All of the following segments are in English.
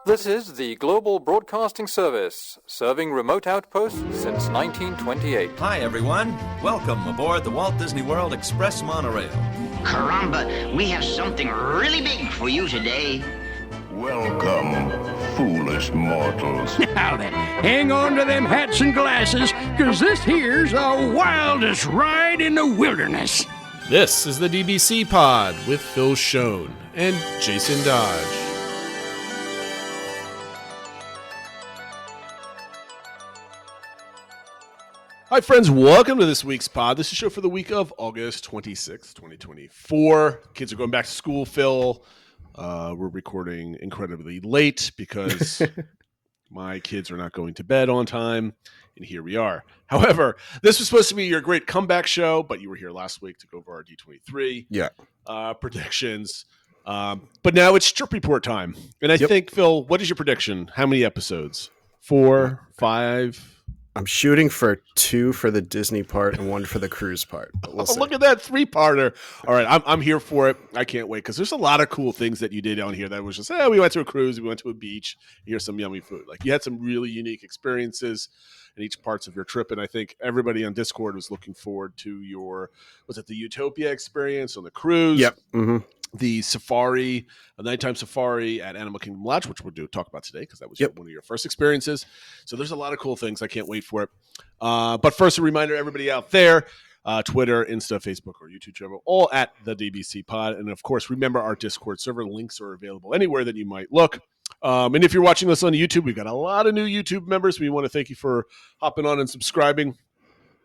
This is the Global Broadcasting Service, serving remote outposts since 1928. Hi, everyone. Welcome aboard the Walt Disney World Express Monorail. Caramba, we have something really big for you today. Welcome, foolish mortals. Now then, hang on to them hats and glasses, because this here's the wildest ride in the wilderness. This is the DBC Pod with Phil Schoen and Jason Dodge. Hi, friends. Welcome to this week's pod. This is a show for the week of August 26th, 2024. Kids are going back to school, Phil. We're recording incredibly late because my kids are not going to bed on time, and here we are. However, this was supposed to be your great comeback show, but you were here last week to go over our D23 predictions. But now it's Trip Report time. And I think, Phil, what is your prediction? How many episodes? 4, 5? I'm shooting for 2 for the Disney part and 1 for the cruise part. But we'll see. Look at that 3-parter. All right, I'm here for it. I can't wait because there's a lot of cool things that you did on here that was just, we went to a cruise, we went to a beach, here's some yummy food. Like you had some really unique experiences in each parts of your trip, and I think everybody on Discord was looking forward to your, was it the Utopia experience on the cruise? Yep. Mm-hmm. The safari, a nighttime safari at Animal Kingdom Lodge, which we'll talk about today because that was one of your first experiences. So there's a lot of cool things. I can't wait for it. But first, a reminder, everybody out there, Twitter, Insta, Facebook, or YouTube channel, all at the DBC Pod. And of course, remember our Discord server links are available anywhere that you might look. And if you're watching this on YouTube, we've got a lot of new YouTube members. We want to thank you for hopping on and subscribing.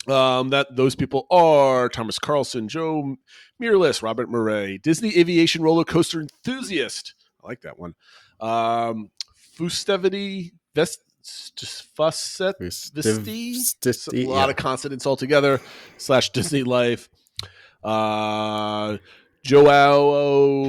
Those people are Thomas Carlson, Joe Miraless, Robert Murray, Disney Aviation Roller Coaster Enthusiast. I like that one. Fustevity Visti. A lot of consonants all together. / Disney Life. Joao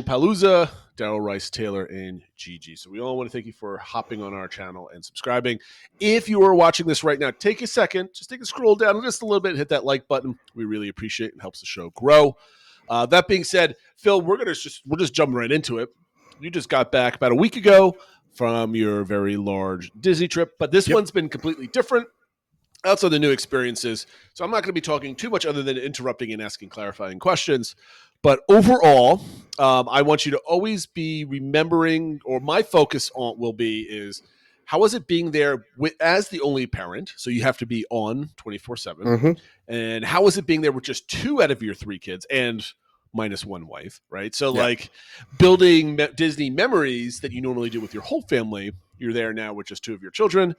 Palooza, Daryl Rice Taylor, and Gigi. So we all want to thank you for hopping on our channel and subscribing. If you are watching this right now, take a second, just take a scroll down just a little bit and hit that like button. We really appreciate it. It helps the show grow. That being said, Phil, we're just jumping right into it. You just got back about a week ago from your very large Disney trip, but this one's been completely different. Outside the new experiences. So I'm not going to be talking too much other than interrupting and asking clarifying questions. But overall, I want you to always be remembering, or my focus is how is it being there as the only parent? So you have to be on 24/7. Mm-hmm. And how is it being there with just 2 out of your 3 kids and minus 1 wife, right? So like building Disney memories that you normally do with your whole family, you're there now with just 2 of your children.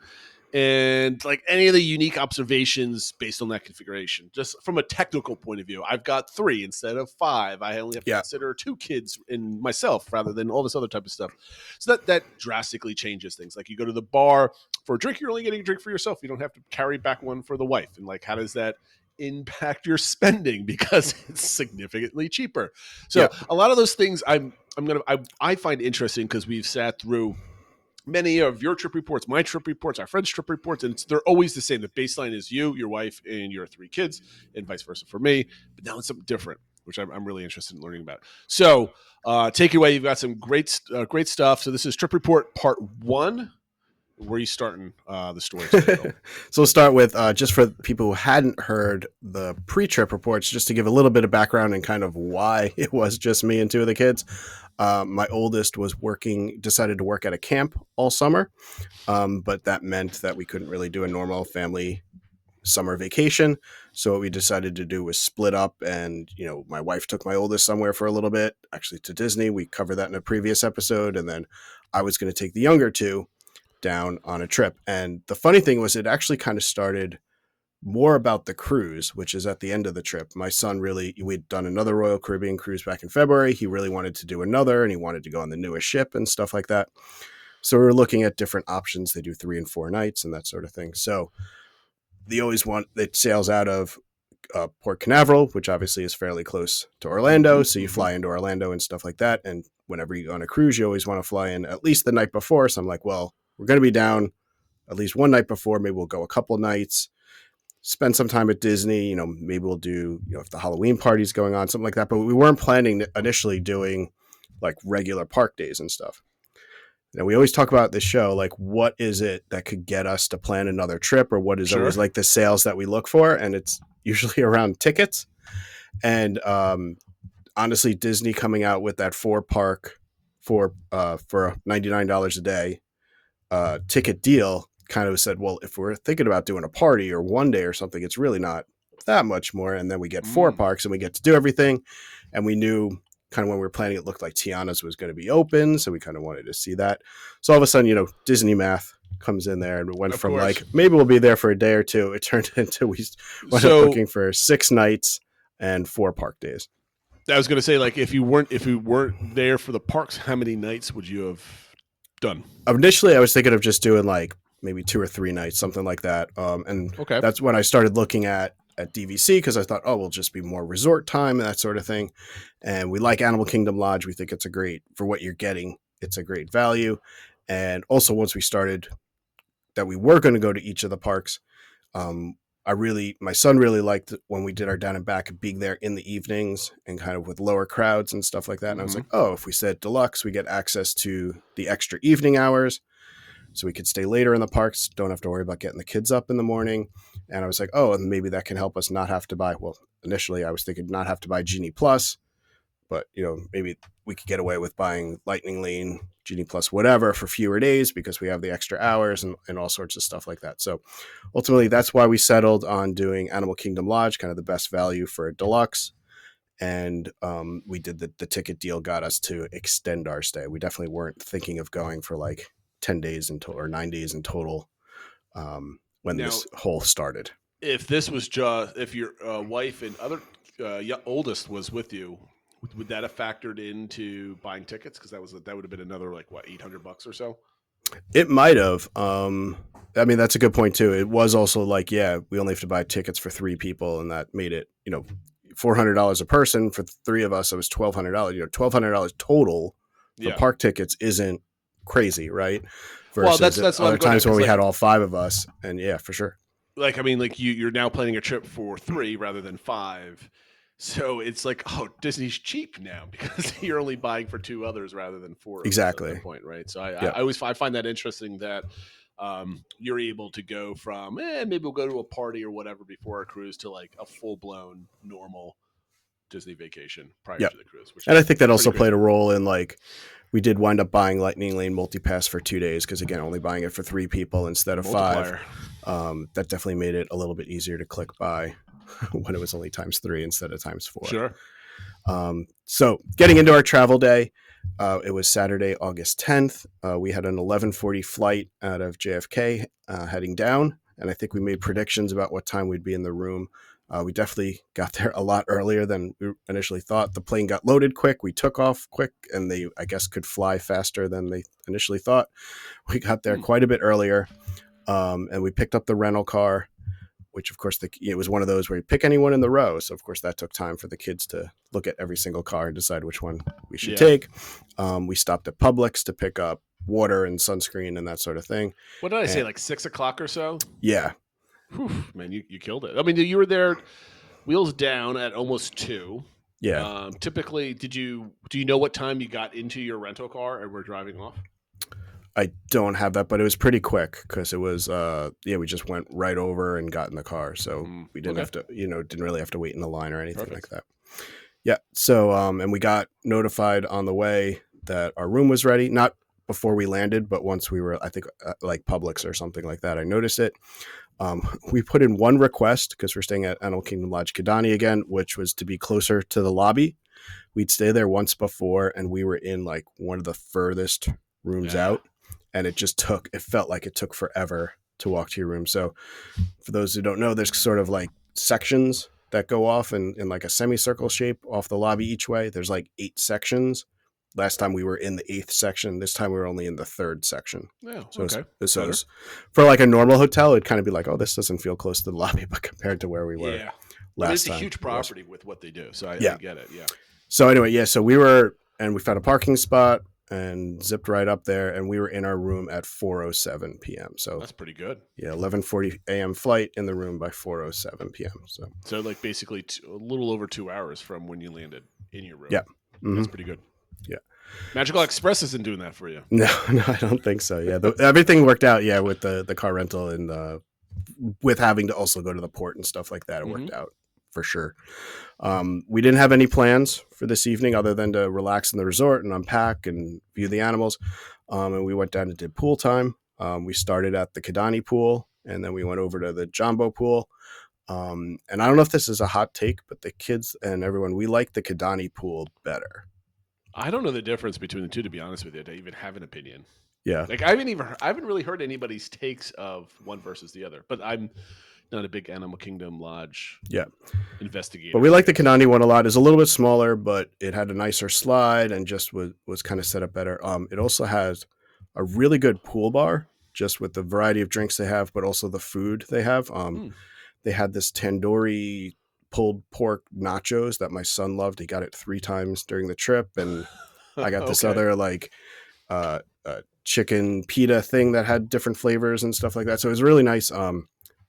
And like any of the unique observations based on that configuration, just from a technical point of view, I've got 3 instead of 5. I only have to consider 2 kids in myself rather than all this other type of stuff. So that drastically changes things. Like you go to the bar for a drink, you're only getting a drink for yourself. You don't have to carry back one for the wife. And like, how does that impact your spending? Because it's significantly cheaper. So a lot of those things I find interesting because we've sat through many of your trip reports, my trip reports, our friends' trip reports, and they're always the same. The baseline is you, your wife, and your 3 kids, and vice versa for me. But now it's something different, which I'm really interested in learning about. So take it away. You've got some great stuff. So this is Trip Report Part 1. Where are you starting the story today? So we'll start with, just for people who hadn't heard the pre-trip reports, just to give a little bit of background and kind of why it was just me and 2 of the kids. My oldest decided to work at a camp all summer, but that meant that we couldn't really do a normal family summer vacation. So what we decided to do was split up, and my wife took my oldest somewhere for a little bit, actually to Disney. We covered that in a previous episode, and then I was going to take the younger 2 down on a trip. And the funny thing was, it actually kind of started more about the cruise, which is at the end of the trip. My son we'd done another Royal Caribbean cruise back in February. He really wanted to do another, and he wanted to go on the newest ship and stuff like that. So we were looking at different options. They do 3 and 4 nights and that sort of thing. So it sails out of Port Canaveral, which obviously is fairly close to Orlando. So you fly into Orlando and stuff like that. And whenever you go on a cruise, you always want to fly in at least the night before. So I'm like, well, we're going to be down at least one night before. Maybe we'll go a couple of nights, spend some time at Disney. Maybe we'll do, if the Halloween party's going on, something like that. But we weren't planning initially doing like regular park days and stuff. Now, we always talk about this show, like, what is it that could get us to plan another trip, or what is always like the sales that we look for? And it's usually around tickets. And honestly, Disney coming out with that 4-park for $99 a day ticket deal kind of said, well, if we're thinking about doing a party or one day or something, it's really not that much more. And then we get 4 parks and we get to do everything. And we knew kind of when we were planning, it looked like Tiana's was going to be open. So we kind of wanted to see that. So all of a sudden, Disney math comes in there, and we went from like, maybe we'll be there for a day or two. It turned into we went up looking for 6 nights and 4 park days. I was going to say, like, if you weren't there for the parks, how many nights would you have done? Initially, I was thinking of just doing like maybe 2 or 3 nights, something like that. And that's when I started looking at DVC, because I thought, we'll just be more resort time and that sort of thing. And we like Animal Kingdom Lodge. We think it's a great, for what you're getting, it's a great value. And also, once we started that we were going to go to each of the parks, my son really liked when we did our down and back, being there in the evenings and kind of with lower crowds and stuff like that. And I was like, if we said deluxe, we get access to the extra evening hours, so we could stay later in the parks, don't have to worry about getting the kids up in the morning. And I was like, and maybe that can help us not have to buy, well, initially I was thinking not have to buy Genie Plus, but maybe we could get away with buying Lightning Lane, Genie Plus, whatever, for fewer days, because we have the extra hours and all sorts of stuff like that. So ultimately, that's why we settled on doing Animal Kingdom Lodge, kind of the best value for a deluxe. And we did the ticket deal, got us to extend our stay. We definitely weren't thinking of going for like 10 days or 9 days in total when this whole started. If this was just, if your wife and other oldest was with you, would that have factored into buying tickets? Because that would have been another like what, $800 or so. It might have. I mean, that's a good point too. It was also like, we only have to buy tickets for 3 people, and that made it, $400 a person for 3 of us. It was $1,200. $1,200 total for park tickets isn't crazy, right? Versus that's other times when we had all 5 of us, and for sure. Like, I mean, like you're now planning a trip for 3 rather than 5. So it's like, Disney's cheap now because you're only buying for 2 others rather than 4. Exactly. At that point, right? So I find that interesting that you're able to go from maybe we'll go to a party or whatever before a cruise to like a full blown normal Disney vacation prior to the cruise. And I think that also played a role in like we did wind up buying Lightning Lane multi-pass for 2 days because, again, only buying it for 3 people instead of 5. That definitely made it a little bit easier to click buy when it was only times 3 instead of times 4. Sure. So getting into our travel day, it was Saturday, August 10th. We had an 11:40 flight out of JFK heading down, and I think we made predictions about what time we'd be in the room. We definitely got there a lot earlier than we initially thought. The plane got loaded quick. We took off quick, and they, I guess, could fly faster than they initially thought. We got there quite a bit earlier, and we picked up the rental car, which, of course, it was one of those where you pick anyone in the row. So, of course, that took time for the kids to look at every single car and decide which one we should take. We stopped at Publix to pick up water and sunscreen and that sort of thing. What did I say, like 6 o'clock or so? Yeah. Whew, man, you killed it. I mean, you were there wheels down at almost 2. Yeah. Typically, do you know what time you got into your rental car and were driving off? I don't have that, but it was pretty quick because it was, we just went right over and got in the car. So we didn't have to, didn't really have to wait in the line or anything like that. Yeah. So, and we got notified on the way that our room was ready, not before we landed, but once we were, I think, like Publix or something like that. I noticed it. We put in one request because we're staying at Animal Kingdom Lodge Kidani again, which was to be closer to the lobby. We'd stay there once before, and we were in like one of the furthest rooms out, and it felt like it took forever to walk to your room. So for those who don't know, there's sort of like sections that go off in like a semicircle shape off the lobby each way. There's like 8 sections. Last time we were in the 8th section. This time we were only in the 3rd section. Yeah, so okay. So for like a normal hotel, it'd kind of be like, this doesn't feel close to the lobby, but compared to where we were last time. It's a huge property with what they do, so I get it, So anyway, so we found a parking spot and zipped right up there, and we were in our room at 4:07 p.m. So that's pretty good. Yeah, 11:40 a.m. flight, in the room by 4:07 p.m. So like basically a little over 2 hours from when you landed in your room. Yeah. Mm-hmm. That's pretty good. Yeah. Magical Express isn't doing that for you. No, I don't think so. Yeah, everything worked out. Yeah, with the car rental and with having to also go to the port and stuff like that, it worked out for sure. We didn't have any plans for this evening other than to relax in the resort and unpack and view the animals. And we went down and did pool time. We started at the Kidani pool, and then we went over to the Jumbo pool. And I don't know if this is a hot take, but the kids and everyone, we like the Kidani pool better. I don't know the difference between the two, to be honest with you, to even have an opinion. Yeah. Like I haven't really heard anybody's takes of one versus the other, but I'm not a big Animal Kingdom Lodge investigator. But we like the Kidani one a lot. It's a little bit smaller, but it had a nicer slide and just was kind of set up better. It also has a really good pool bar, just with the variety of drinks they have, but also the food they have. They had this tandoori pulled pork nachos that my son loved. He got it 3 times during the trip, and I got this other like chicken pita thing that had different flavors and stuff like that. So it was really nice.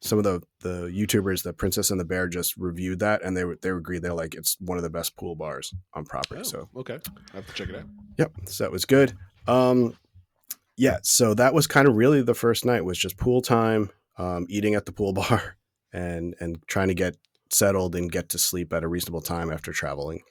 Some of the YouTubers, the Princess and the Bear, just reviewed that, and they agreed they're like, it's one of the best pool bars on property. So okay, I have to check it out. Yep, so that was good. So that was kind of really the first night, was just pool time, eating at the pool bar, and trying to get settled and get to sleep at a reasonable time after traveling.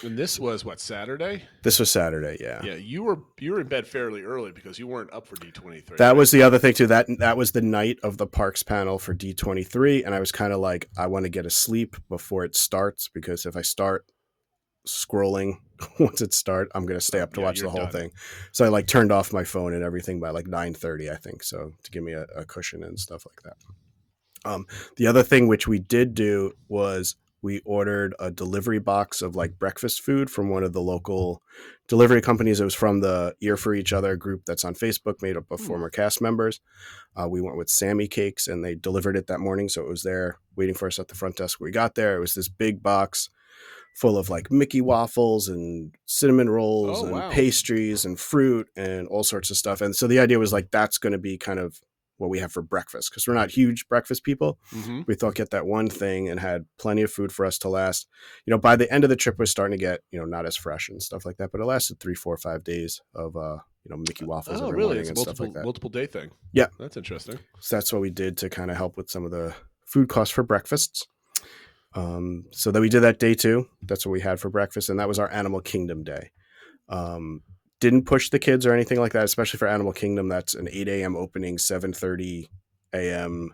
And this was what, Saturday? This was Saturday, yeah. Yeah, you were in bed fairly early because you weren't up for D23. That was the other thing too. That was the night of the parks panel for D23, and I was kind of like, I want to get a sleep before it starts, because if I start scrolling once it starts, I'm going to stay up to watch the whole thing. So I like turned off my phone and everything by like 9:30, I think, so to give me a cushion and stuff like that. The other thing which we did do was we ordered a delivery box of like breakfast food from one of the local delivery companies. It was from the Ear for Each Other group that's on Facebook, made up of former cast members. We went with Sammy Cakes, and they delivered it that morning. So it was there waiting for us at the front desk. When we got there, it was this big box full of like Mickey waffles and cinnamon rolls pastries and fruit and all sorts of stuff. And so the idea was like, that's going to be kind of what we have for breakfast, because we're not huge breakfast people. We thought, get that one thing, and had plenty of food for us to last. By the end of the trip, we're starting to get, not as fresh and stuff like that, but it lasted 3, 4, 5 days of, Mickey waffles every morning and stuff like that. Multiple day thing. Yeah. That's interesting. So that's what we did to kind of help with some of the food costs for breakfasts. So then we did that day 2. That's what we had for breakfast. And that was our Animal Kingdom day. Didn't push the kids or anything like that, especially for Animal Kingdom. That's an 8 a.m. opening, 7:30 a.m.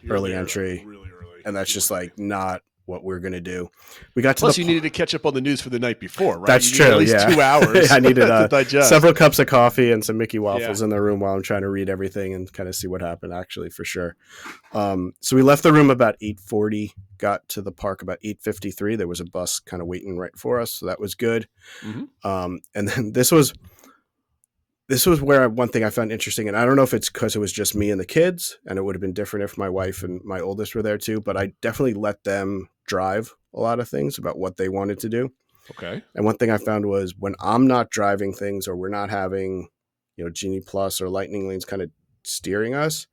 Early entry. Really early. And that's just like not what we're going to do. We got to Plus, you needed to catch up on the news for the night before, right? That's true. At least 2 hours. I needed to digest. Several cups of coffee and some Mickey waffles in the room while I'm trying to read everything and kind of see what happened, actually, for sure. So we left the room about 8:40, got to the park about 8:53. There was a bus kind of waiting right for us, so that was good. And then this was where one thing I found interesting, and I don't know if it's because it was just me and the kids, and it would have been different if my wife and my oldest were there too, but I definitely let them drive a lot of things about what they wanted to do. Okay. And one thing I found was when I'm not driving things, or we're not having, Genie Plus or Lightning Lanes kind of steering us,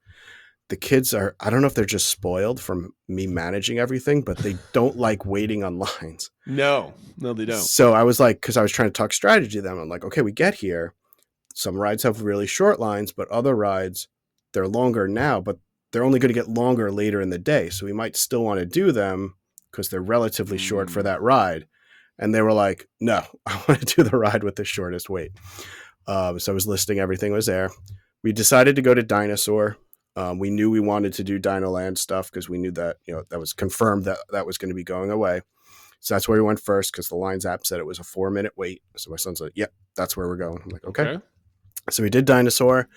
the kids are, I don't know if they're just spoiled from me managing everything, but they don't like waiting on lines. No, they don't. So I was like, because I was trying to talk strategy to them, I'm like, okay, we get here. Some rides have really short lines, but other rides, they're longer now, but they're only going to get longer later in the day. So we might still want to do them because they're relatively short for that ride. And they were like, no, I want to do the ride with the shortest wait. So I was listing everything was there. We decided to go to Dinosaur. We knew we wanted to do Dino Land stuff because we knew that, that was confirmed that was going to be going away. So that's where we went first, because the Lines app said it was a 4-minute wait. So my son's like, yep, that's where we're going. I'm like, okay. So we did Dinosaur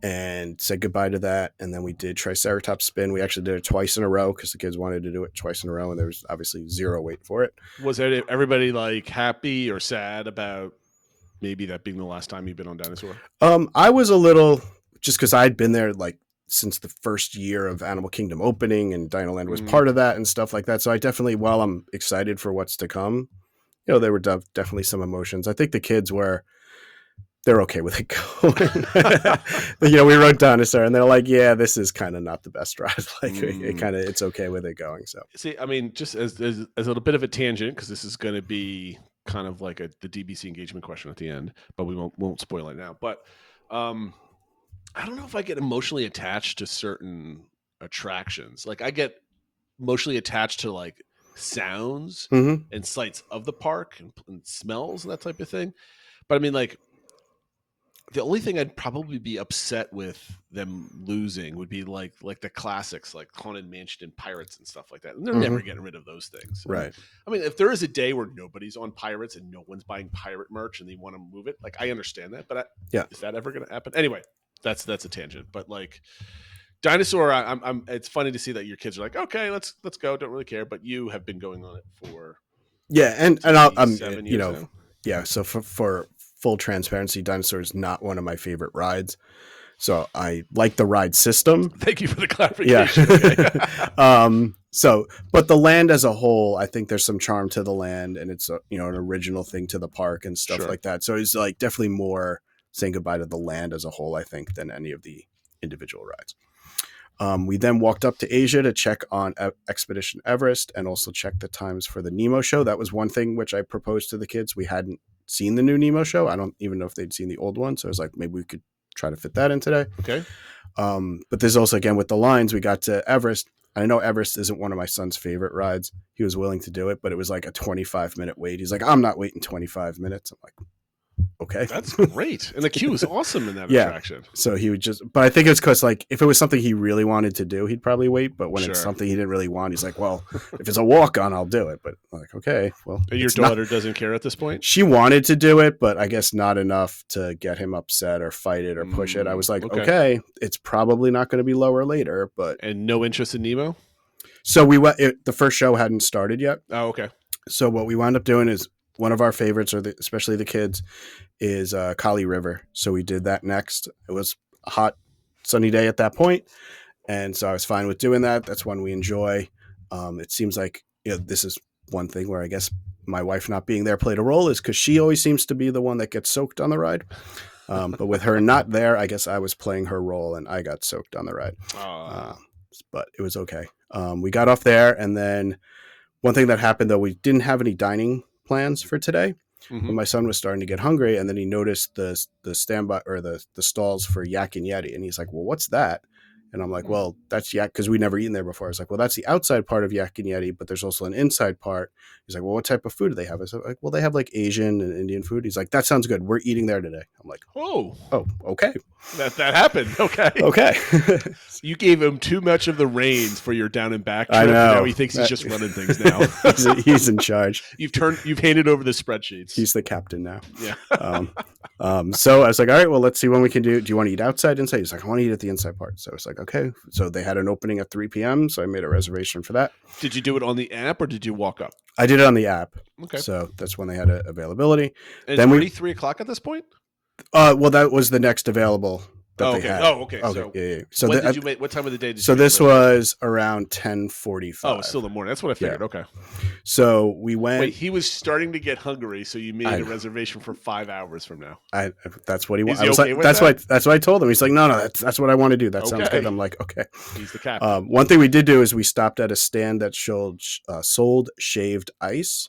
and said goodbye to that. And then we did Triceratops Spin. We actually did it twice in a row because the kids wanted to do it twice in a row, and there was obviously zero wait for it. Was everybody like happy or sad about maybe that being the last time you've been on Dinosaur? I was a little, just because I'd been there like since the first year of Animal Kingdom opening, and Dino Land was part of that and stuff like that. So I definitely, while I'm excited for what's to come, there were definitely some emotions. I think the kids they're okay with it going. We rode Dinosaur, and they're like, yeah, this is kind of not the best ride. Like it's okay with it going. So see, I mean, just as a little bit of a tangent, because this is going to be kind of like the DBC engagement question at the end, but we won't spoil it now. But I don't know if I get emotionally attached to certain attractions. Like I get emotionally attached to like sounds and sights of the park and smells and that type of thing. But I mean, like the only thing I'd probably be upset with them losing would be like the classics, like Haunted Mansion and Pirates and stuff like that. And they're never getting rid of those things. Right. I mean, if there is a day where nobody's on Pirates and no one's buying pirate merch and they want to move it, like I understand that, but is that ever going to happen? Anyway, that's a tangent. But like Dinosaur, I'm it's funny to see that your kids are like, okay, let's go. Don't really care. But you have been going on it for and I'm 7 years now. Yeah. So for full transparency, Dinosaur is not one of my favorite rides. So I like the ride system. Thank you for the clarification. Yeah. Okay. But the land as a whole, I think there's some charm to the land, and it's an original thing to the park and stuff like that. So it's like definitely more saying goodbye to the land as a whole, I think, than any of the individual rides. We then walked up to Asia to check on Expedition Everest and also check the times for the Nemo show. That was one thing which I proposed to the kids. We hadn't seen the new Nemo show. I don't even know if they'd seen the old one. So I was like, maybe we could try to fit that in today. Okay. But there's also, again, with the lines, we got to Everest. I know Everest isn't one of my son's favorite rides. He was willing to do it, but it was like a 25-minute wait. He's like, I'm not waiting 25 minutes. I'm like, okay. That's great. And the queue is awesome in that attraction. So he would but I think it's because like if it was something he really wanted to do, he'd probably wait. But when it's something he didn't really want, he's like, well, if it's a walk-on, I'll do it. But I'm like, okay, well. And your daughter doesn't care at this point? She wanted to do it, but I guess not enough to get him upset or fight it or push it. I was like, okay, it's probably not going to be lower later. And no interest in Nemo? So we went. The first show hadn't started yet. Oh, okay. So what we wound up doing is one of our favorites, especially the kids, is Kali River. So we did that next. It was a hot, sunny day at that point, and so I was fine with doing that. That's one we enjoy. It seems like this is one thing where I guess my wife not being there played a role, is because she always seems to be the one that gets soaked on the ride. But with her not there, I guess I was playing her role and I got soaked on the ride. But it was okay. We got off there, and then one thing that happened, though, we didn't have any dining plans for today. But my son was starting to get hungry, and then he noticed the standby or the stalls for Yak and Yeti, and he's like, well, what's that? And I'm like, well, that's Yak, because we'd never eaten there before. I was like, well, that's the outside part of Yak and Yeti, but there's also an inside part. He's like, well, what type of food do they have? I was like, well, they have like Asian and Indian food. He's like, that sounds good. We're eating there today. I'm like, oh, okay. That happened. Okay. Okay. You gave him too much of the reins for your down and back trip. I know. Now he thinks he's just running things now. he's in charge. You've handed over the spreadsheets. He's the captain now. Yeah. So I was like, all right, well, let's see when we can do you want to eat outside, inside? He's like, I want to eat at the inside part. So I was like, okay. So they had an opening at 3 p.m. So I made a reservation for that. Did you do it on the app or did you walk up? I did it on the app. Okay. So that's when they had availability. And then already 3 o'clock at this point? Well, that was the next available that they had. Oh, okay. Okay. Yeah. So what time of the day did you So this was around 10:45. Oh, it's still in the morning. That's what I figured. Yeah. Okay. So we went. Wait, he was starting to get hungry, so you made a reservation for 5 hours from now. That's what he wanted. That's what I told him. He's like, no, that's what I want to do. That sounds good. I'm like, okay. He's the captain. One thing we did do is we stopped at a stand that sold shaved ice.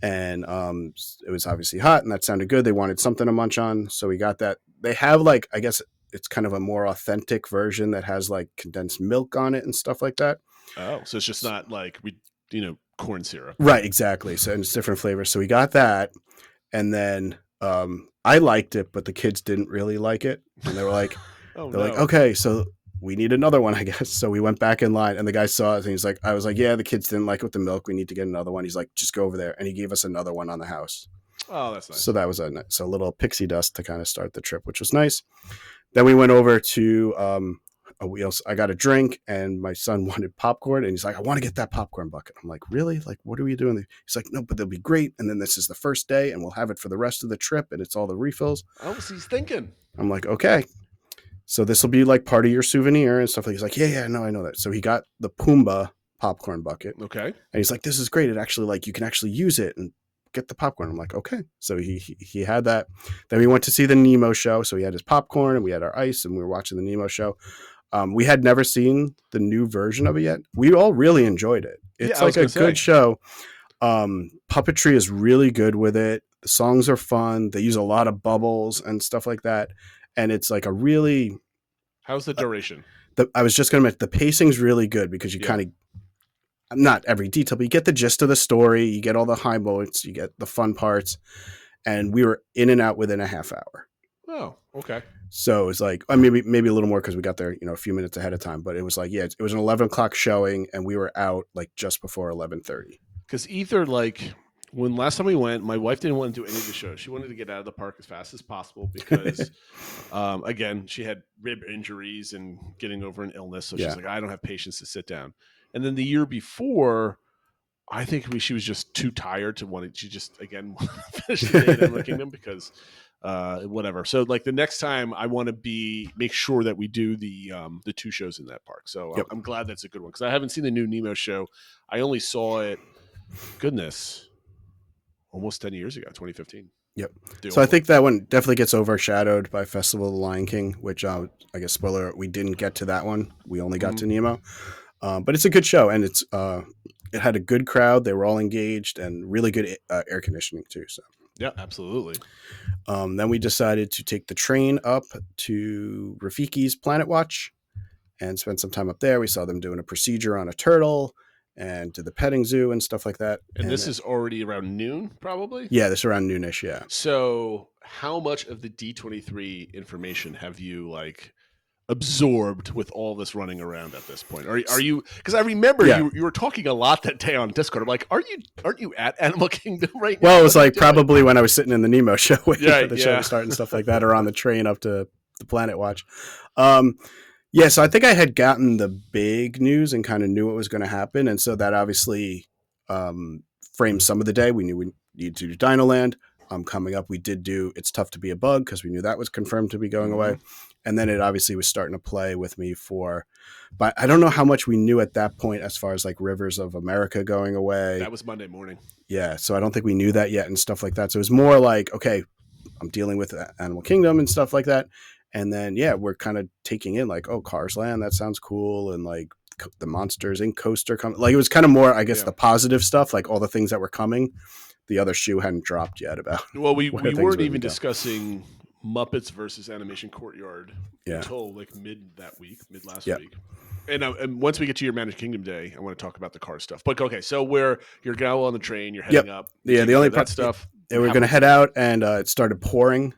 And it was obviously hot, and that sounded good. They wanted something to munch on, so we got that. They have I guess it's kind of a more authentic version that has condensed milk on it and stuff like that. Oh, so it's just not corn syrup. Right, exactly. So it's different flavors. So we got that, and then I liked it, but the kids didn't really like it, and they were like, like, okay, so we need another one, I guess. So we went back in line, and the guy saw it, and he's like, I was like, yeah, the kids didn't like it with the milk. We need to get another one. He's like, just go over there. And he gave us another one on the house. Oh, that's nice. So that was a little pixie dust to kind of start the trip, which was nice. Then we went over to I got a drink, and my son wanted popcorn, and he's like, I want to get that popcorn bucket. I'm like, really? Like, what are we doing? He's like, no, but they'll be great. And then this is the first day, and we'll have it for the rest of the trip, and it's all the refills. Oh, so he's thinking. I'm like, okay. So this will be part of your souvenir and stuff. He's like, yeah, no, I know that. So he got the Pumbaa popcorn bucket. Okay. And he's like, this is great. It actually you can actually use it and get the popcorn. I'm like, okay. So he had that. Then we went to see the Nemo show. So he had his popcorn and we had our ice and we were watching the Nemo show. We had never seen the new version of it yet. We all really enjoyed it. It's a good show. Puppetry is really good with it. The songs are fun. They use a lot of bubbles and stuff like that. And it's like a really... How's the duration? I was just going to mention, the pacing's really good because you kind of... Not every detail, but you get the gist of the story. You get all the high moments. You get the fun parts. And we were in and out within a half hour. Oh, okay. So it was like, maybe a little more because we got there, a few minutes ahead of time. But it was like, it was an 11 o'clock showing, and we were out like just before 11:30. Because either like when last time we went, my wife didn't want to do any of the shows. She wanted to get out of the park as fast as possible because, again, she had rib injuries and getting over an illness. So she's like, I don't have patience to sit down. And then the year before, I think she was just too tired to want to. She just again finish the day at Animal Kingdom because whatever. So like the next time, I want to make sure that we do the 2 shows in that park. So I'm glad that's a good one because I haven't seen the new Nemo show. I only saw it. Goodness, almost 10 years ago, 2015. Yep. So I think that one definitely gets overshadowed by Festival of the Lion King, which I guess spoiler alert, we didn't get to that one. We only got to Nemo. But it's a good show, and it had a good crowd. They were all engaged and really good air conditioning too. So yeah, absolutely. Then we decided to take the train up to Rafiki's Planet Watch and spend some time up there. We saw them doing a procedure on a turtle and to the petting zoo and stuff like that. And this is already around noon, probably? Yeah, this is around noonish, yeah. So how much of the D23 information have you absorbed with all this running around at this point? Are you, because I remember you were talking a lot that day on Discord. I'm like, aren't you at Animal Kingdom right now? Well, it was like probably when I was sitting in the Nemo show waiting for the show to start and stuff like that, or on the train up to the Planet Watch. So I think I had gotten the big news and kind of knew what was going to happen. And so that obviously framed some of the day. We knew we needed to do Dinoland. Coming up, we did do It's Tough to Be a Bug because we knew that was confirmed to be going away. And then it obviously was starting to play with me but I don't know how much we knew at that point as far as like Rivers of America going away. That was Monday morning. Yeah. So I don't think we knew that yet and stuff like that. So it was more like, okay, I'm dealing with Animal Kingdom and stuff like that. And then, we're kind of taking in like, oh, Cars Land, that sounds cool. And like the Monsters Inc. coaster coming. Like it was kind of more, I guess, the positive stuff, like all the things that were coming. The other shoe hadn't dropped yet about. Well, we weren't even discussing Muppets versus Animation Courtyard until like mid last week. And once we get to your Magic Kingdom day, I want to talk about the car stuff. But okay, so where you're now on the train, you're heading up. Yeah, the only that stuff. Yeah, we're going to head out, and it started pouring.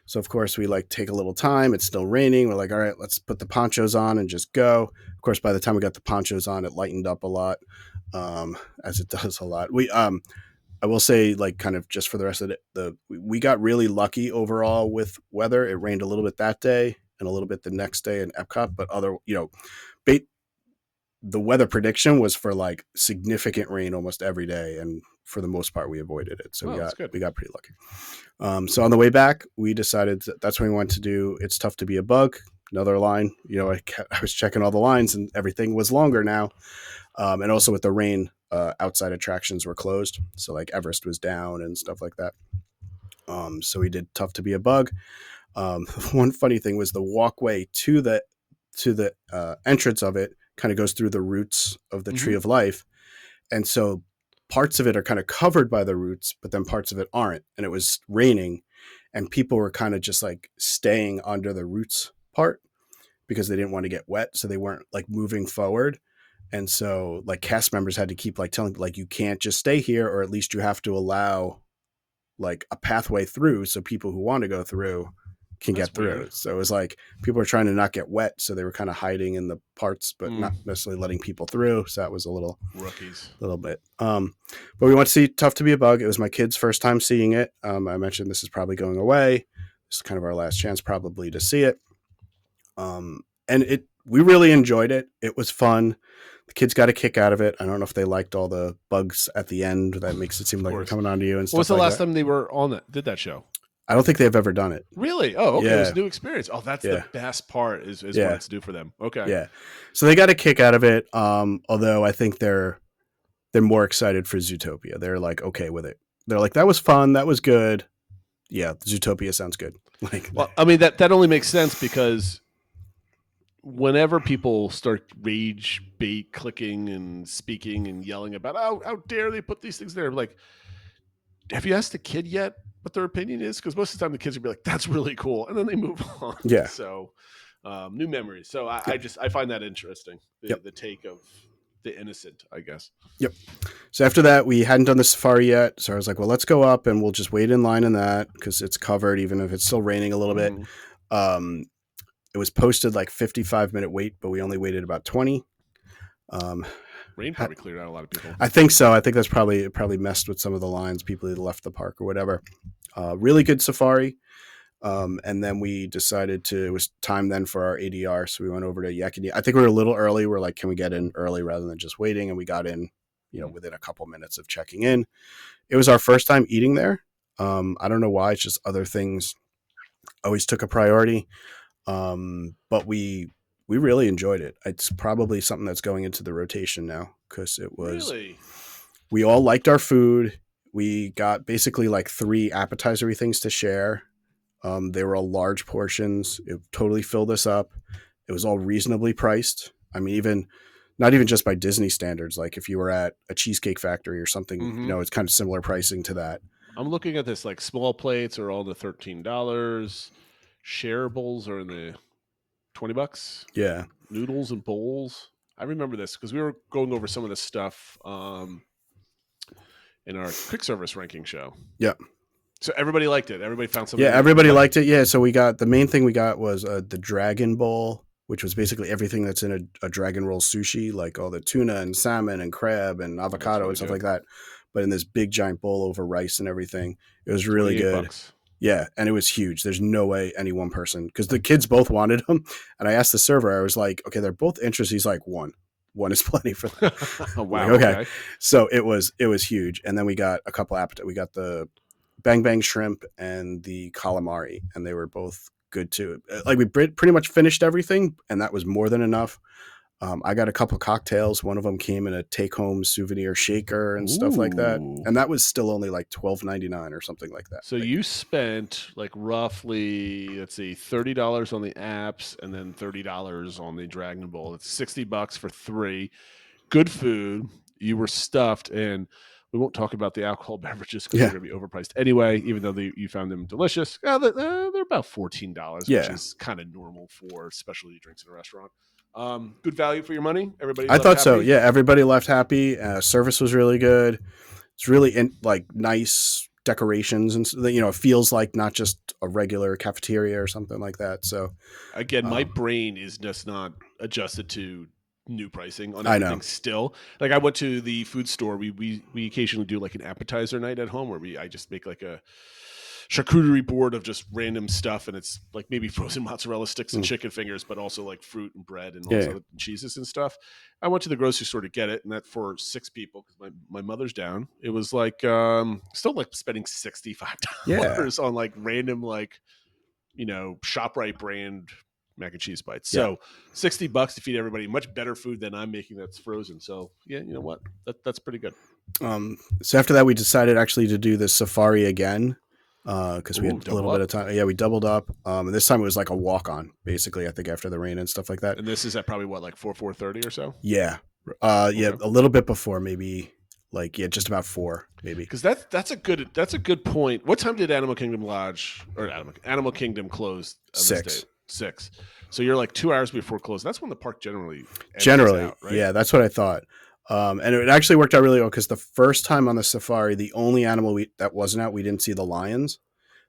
So of course we take a little time. It's still raining. We're like, all right, let's put the ponchos on and just go. Of course, by the time we got the ponchos on, it lightened up a lot, as it does a lot. I will say, kind of just for the rest of we got really lucky overall with weather. It rained a little bit that day and a little bit the next day in Epcot, but the weather prediction was for significant rain almost every day, and for the most part we avoided it. So we got pretty lucky. So on the way back, we decided that's when we went to do It's Tough to Be a Bug, another line. I was checking all the lines and everything was longer now. And also with the rain, outside attractions were closed. So Everest was down and stuff like that. So we did Tough to Be a Bug. One funny thing was the walkway to the entrance of it kind of goes through the roots of the Tree of Life. And so parts of it are kind of covered by the roots, but then parts of it aren't. And it was raining and people were kind of just staying under the roots part because they didn't want to get wet. So they weren't moving forward. And so cast members had to keep telling you can't just stay here, or at least you have to allow a pathway through so people who want to go through can get through. Weird. So it was people were trying to not get wet, so they were kind of hiding in the parts, but not necessarily letting people through. So that was a little rookies, a little bit. But we went to see Tough to Be a Bug. It was my kid's first time seeing it. I mentioned this is probably going away. This is kind of our last chance probably to see it. And we really enjoyed it. It was fun. The kids got a kick out of it. I don't know if they liked all the bugs at the end. That makes it seem like they're coming onto you and stuff. What's the last time they were did that show? I don't think they've ever done it. Really? Oh, okay. Yeah. It was a new experience. Oh, that's the best part is what it's due for them. Okay. Yeah. So they got a kick out of it. Although I think they're more excited for Zootopia. They're okay with it. They're like, that was fun. That was good. Yeah. Zootopia sounds good. Well, I mean, that only makes sense because whenever people start rage bait clicking and speaking and yelling about how dare they put these things there, like, have you asked the kid yet what their opinion is? Because most of the time the kids will be like, that's really cool, and then they move on. Yeah. So new memories. So I find that interesting, the take of the innocent, I guess. Yep. So after that, we hadn't done the safari yet. So I was like, well, let's go up and we'll just wait in line in that because it's covered, even if it's still raining a little bit. It was posted like 55-minute wait, but we only waited about 20. Rain probably cleared out a lot of people. I think so. I think that's probably messed with some of the lines, people that left the park or whatever. Really good safari. And then we decided it was time then for our ADR. So we went over to Yakini. I think we were a little early. We're like, can we get in early rather than just waiting? And we got in, within a couple minutes of checking in. It was our first time eating there. I don't know why. It's just other things always took a priority. But we really enjoyed it. It's probably something that's going into the rotation now because it was, we all liked our food. We got basically like 3 appetizer things to share. They were all large portions. It totally filled us up. It was all reasonably priced. I mean, not even just by Disney standards. Like if you were at a Cheesecake Factory or something, it's kind of similar pricing to that. I'm looking at this, like small plates are all the $13. Shareables are in the $20. Yeah. Noodles and bowls. I remember this because we were going over some of this stuff in our quick service ranking show. Yeah. So everybody liked it. Everybody found something. Yeah, everybody liked it. Yeah. So the main thing we got was the Dragon Bowl, which was basically everything that's in a Dragon Roll sushi, like all the tuna and salmon and crab and avocado and stuff like that. But in this big giant bowl over rice and everything. It was really good. $28. Yeah, and it was huge. There's no way any one person, because the kids both wanted them. And I asked the server, I was like, okay, they're both interested. He's like, one is plenty for them. Oh, wow. Like, okay. So it was huge. And then we got a couple we got the Bang Bang shrimp and the calamari, and they were both good too. Like we pretty much finished everything, and that was more than enough. I got a couple cocktails. One of them came in a take-home souvenir shaker and stuff like that, and that was still only like $12.99 or something like that. So you spent like roughly, let's see, $30 on the apps, and then $30 on the Dragon Bowl. It's $60 for 3. Good food. You were stuffed, and we won't talk about the alcohol beverages because they're going to be overpriced anyway, even though you found them delicious. They're about $14, which is kind of normal for specialty drinks in a restaurant. Good value for your money. Everybody. I thought so. Yeah, everybody left happy. Service was really good. It's really nice decorations, and it feels like not just a regular cafeteria or something like that. So again, my brain is just not adjusted to new pricing on everything. Still, like I went to the food store. We occasionally do like an appetizer night at home where I just make like a charcuterie board of just random stuff, and it's like maybe frozen mozzarella sticks and chicken fingers, but also like fruit and bread and all those other cheeses and stuff. I went to the grocery store to get it, and that for 6 people because my mother's down. It was like still like spending $65 on like random like ShopRite brand mac and cheese bites. So $60 to feed everybody much better food than I'm making that's frozen. So yeah, you know what? That's pretty good. So after that, we decided actually to do the safari again. Because we had a little bit of time. Yeah, we doubled up. And this time it was like a walk-on, basically, I think, after the rain and stuff like that. And this is at probably, what, like 4:30 or so? Yeah. Yeah, a little bit before, maybe, just about 4, maybe. Because that's a good point. What time did Animal Kingdom close? 6. 6. So you're like 2 hours before close. That's when the park generally out, right? Yeah, that's what I thought. And it actually worked out really well because the first time on the safari, the only animal that wasn't out, we didn't see the lions.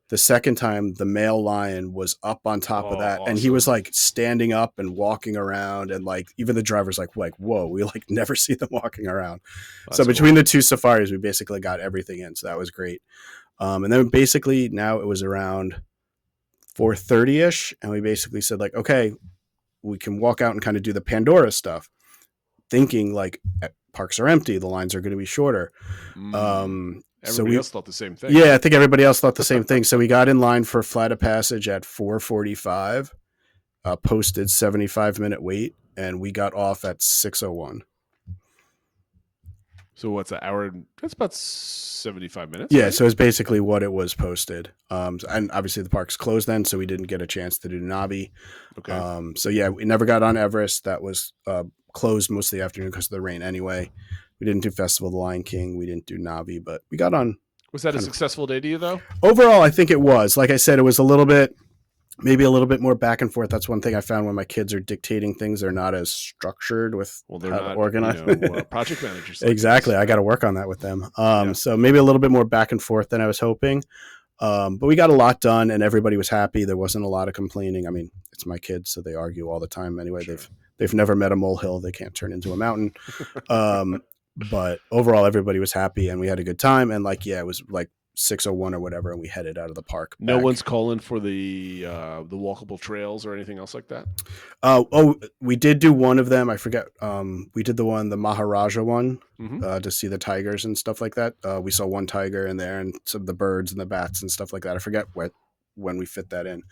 The second time, the male lion was up on top of that, awesome. And he was like standing up and walking around, and like even the driver's like, whoa, we like never see them walking around. So between the 2 safaris, we basically got everything in, so that was great. And then basically now it was around 4:30ish, and we basically said like, okay, we can walk out and kind of do the Pandora stuff. Thinking like parks are empty, the lines are going to be shorter. Everybody else thought the same thing. Yeah, I think everybody else thought the same thing. So we got in line for Flight of Passage at 4:45, posted 75-minute wait, and we got off at 6:01. So what's an hour? That's about 75 minutes. Yeah, right? so it's basically what it was posted. And obviously the park's closed then, so we didn't get a chance to do Navi. Okay. So yeah, we never got on Everest. That was closed most of the afternoon because of the rain anyway. We didn't do Festival of the Lion King. We didn't do Navi, but we got on. Was that a successful day to you, though? Overall, I think it was. Like I said, it was maybe a little bit more back and forth. That's one thing I found when my kids are dictating things. They're not as structured with They're how not to organize. project managers. Exactly. I got to work on that with them. So maybe a little bit more back and forth than I was hoping. But we got a lot done and everybody was happy. There wasn't a lot of complaining. I mean, it's my kids, so they argue all the time anyway. Sure. They've never met a molehill. They can't turn into a mountain. But overall, everybody was happy and we had a good time. And it was like 6:01 or whatever, and we headed out of the park. No one's calling for the walkable trails or anything else like that. We did do one of them. I forget. We did the Maharaja one to see the tigers and stuff like that. We saw one tiger in there and some of the birds and the bats and stuff like that. I forget when we fit that in.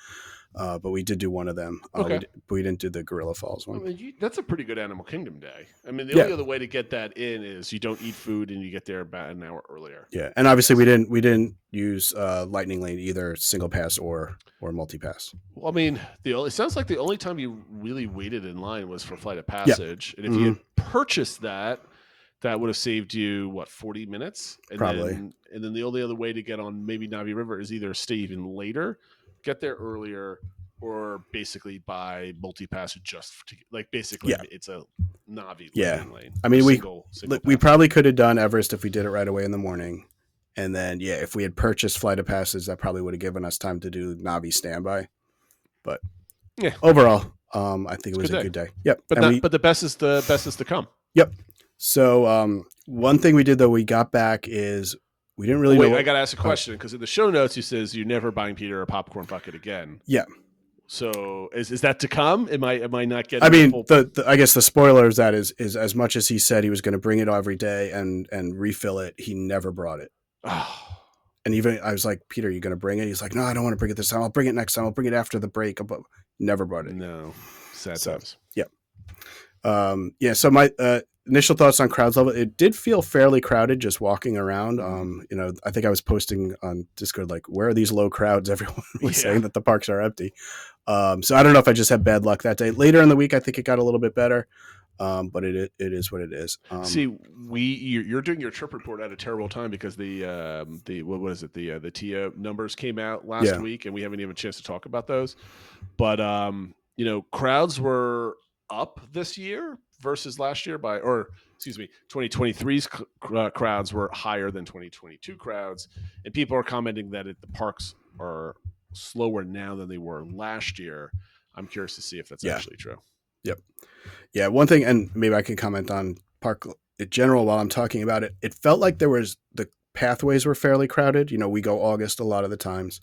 But we did do one of them. Okay. We didn't do the Gorilla Falls one. I mean, that's a pretty good Animal Kingdom day. I mean, the only other way to get that in is you don't eat food and you get there about an hour earlier. Yeah, and obviously we didn't use Lightning Lane either, single pass or multi pass. Well, I mean, it sounds like the only time you really waited in line was for Flight of Passage, and if you had purchased that would have saved you 40 minutes, and probably. Then the only other way to get on maybe Navi River is either stay even later, get there earlier, or basically buy multi-pass it's a Navi lane. I mean, single we probably could have done Everest if we did it right away in the morning. And then, if we had purchased Flight of Passage, that probably would have given us time to do Navi standby. But overall, I think it was a good day. Yep. But the best is to come. Yep. So one thing we did, though, we got back is we didn't really know. I got to ask a question because in the show notes, he says you're never buying Peter a popcorn bucket again. Yeah. So is that to come? Am I not getting? I mean, I guess the spoiler is that is as much as he said he was going to bring it every day and refill it, he never brought it. And even I was like, Peter, you going to bring it? He's like, no, I don't want to bring it this time. I'll bring it next time. I'll bring it after the break. But never brought it. No, sad times. Yeah. So my initial thoughts on crowds level, it did feel fairly crowded just walking around. I think I was posting on Discord, like, where are these low crowds? Everyone was saying that the parks are empty. So I don't know if I just had bad luck that day. Later in the week, I think it got a little bit better. But it is what it is. You're doing your trip report at a terrible time because the TIA numbers came out last week and we haven't even had a chance to talk about those. But crowds were up this year versus last year 2023's crowds were higher than 2022 crowds, and people are commenting that the parks are slower now than they were last year. I'm curious to see if that's actually true. Yep. Yeah. One thing, and maybe I can comment on park in general while I'm talking about it. It felt like the pathways were fairly crowded. We go August a lot of the times.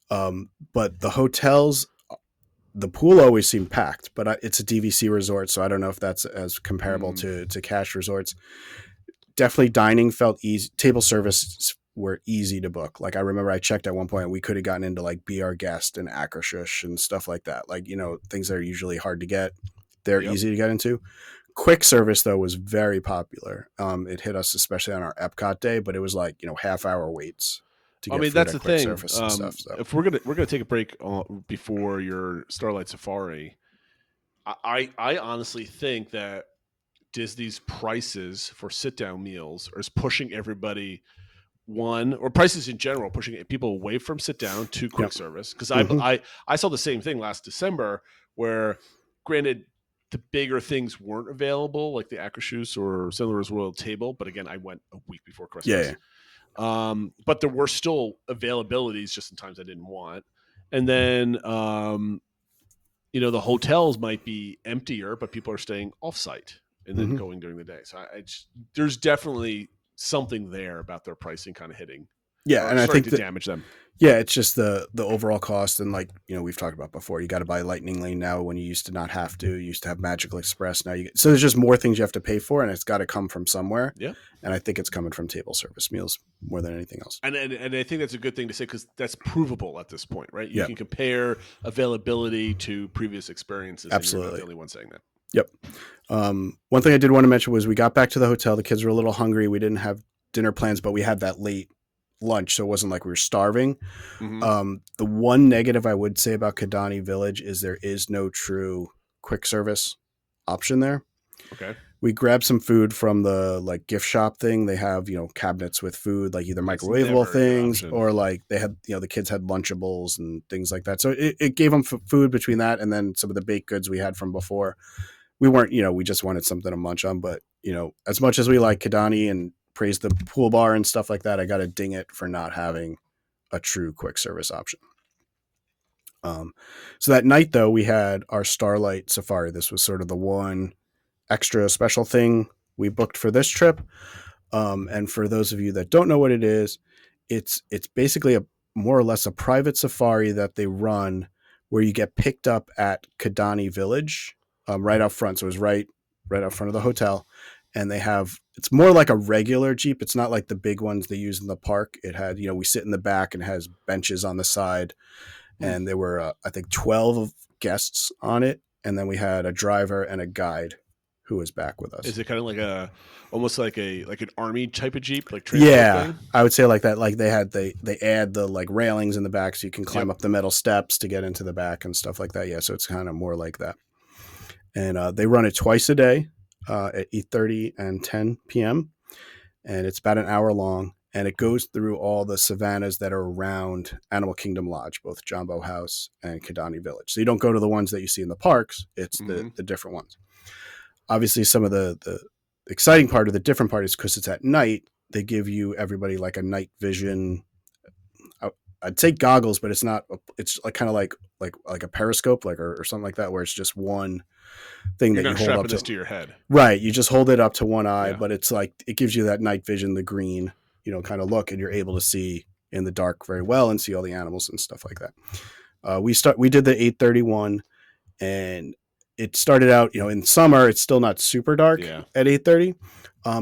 But the hotels, the pool always seemed packed, but it's a DVC resort. So I don't know if that's as comparable to cash resorts. Definitely dining felt easy. Table service were easy to book. Like I remember I checked at one point and we could have gotten into like Be Our Guest and Akershus and stuff like that. Like, things that are usually hard to get. They're easy to get into. Quick service though was very popular. It hit us especially on our Epcot day, but it was like, half-hour waits to get food that's at the quick thing. service and stuff. So. If we're gonna take a break before your Starlite Safari, I honestly think that Disney's prices for sit-down meals is pushing everybody or prices in general, pushing people away from sit-down to quick service. Because I saw the same thing last December where, granted, the bigger things weren't available, like the Akershus or Cinemark's Royal Table. But again, I went a week before Christmas. But there were still availabilities just in times I didn't want. And then, the hotels might be emptier, but people are staying off-site and then going during the day. So there's definitely something there about their pricing kind of hitting. Yeah, and I think to damage them. Yeah, it's just the overall cost, and like we've talked about before, you got to buy Lightning Lane now when you used to not have to. You used to have Magical Express. Now so there's just more things you have to pay for, and it's got to come from somewhere. Yeah, and I think it's coming from table service meals more than anything else. And I think that's a good thing to say because that's provable at this point, right? You can compare availability to previous experiences. Absolutely, and you're not the only one saying that. Yep. One thing I did want to mention was we got back to the hotel. The kids were a little hungry. We didn't have dinner plans, but we had that late lunch, so it wasn't like we were starving. The one negative I would say about Kidani Village is there is no true quick service option there. Okay. We grabbed some food from the like gift shop thing. They have, cabinets with food, like either microwavable things or like they had, the kids had Lunchables and things like that. So it gave them food between that and then some of the baked goods we had from before. We weren't, we just wanted something to munch on. But, as much as we like Kidani and praise the pool bar and stuff like that, I got to ding it for not having a true quick service option. So that night, though, we had our Starlite Safari. This was sort of the one extra special thing we booked for this trip. And for those of you that don't know what it is, it's basically a more or less a private safari that they run where you get picked up at Kidani Village, right out front. So it was right out front of the hotel. And it's more like a regular Jeep. It's not like the big ones they use in the park. It had, we sit in the back and it has benches on the side. And there were, I think, 12 guests on it. And then we had a driver and a guide who was back with us. Is it kind of like almost like an army type of Jeep? Like thing? I would say like that. Like they add the like railings in the back so you can climb up the metal steps to get into the back and stuff like that. Yeah. So it's kind of more like that. And they run it twice a day at 8:30 and 10 p.m. And it's about an hour long. And it goes through all the savannas that are around Animal Kingdom Lodge, both Jumbo House and Kidani Village. So you don't go to the ones that you see in the parks. It's the different ones. Obviously, some of the exciting part or the different part is because it's at night, they give everybody like a night vision. I'd say goggles, but it's not. It's like kind of like a periscope, or something like that, where it's just one thing that you hold up to your head. Right, you just hold it up to one eye, but it's like it gives you that night vision, the green, kind of look, and you're able to see in the dark very well and see all the animals and stuff like that. We did the 8:31, and it started out, in summer, it's still not super dark at 8:30.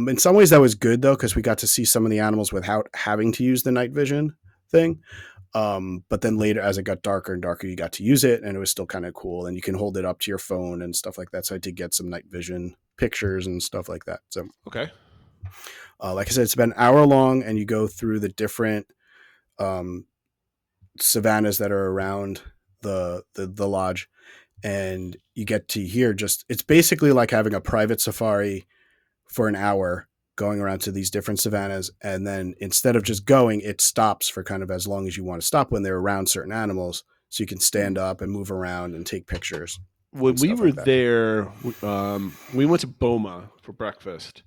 In some ways that was good though, because we got to see some of the animals without having to use the night vision thing. But then later, as it got darker and darker, you got to use it and it was still kind of cool. And you can hold it up to your phone and stuff like that. So I did get some night vision pictures and stuff like that. So, okay. Like I said, it's about an hour long and you go through the different, savannas that are around the lodge. And you get to hear it's basically like having a private safari for an hour going around to these different savannas. And then instead of just going, it stops for kind of as long as you want to stop when they're around certain animals. So you can stand up and move around and take pictures. When we were there, we went to Boma for breakfast.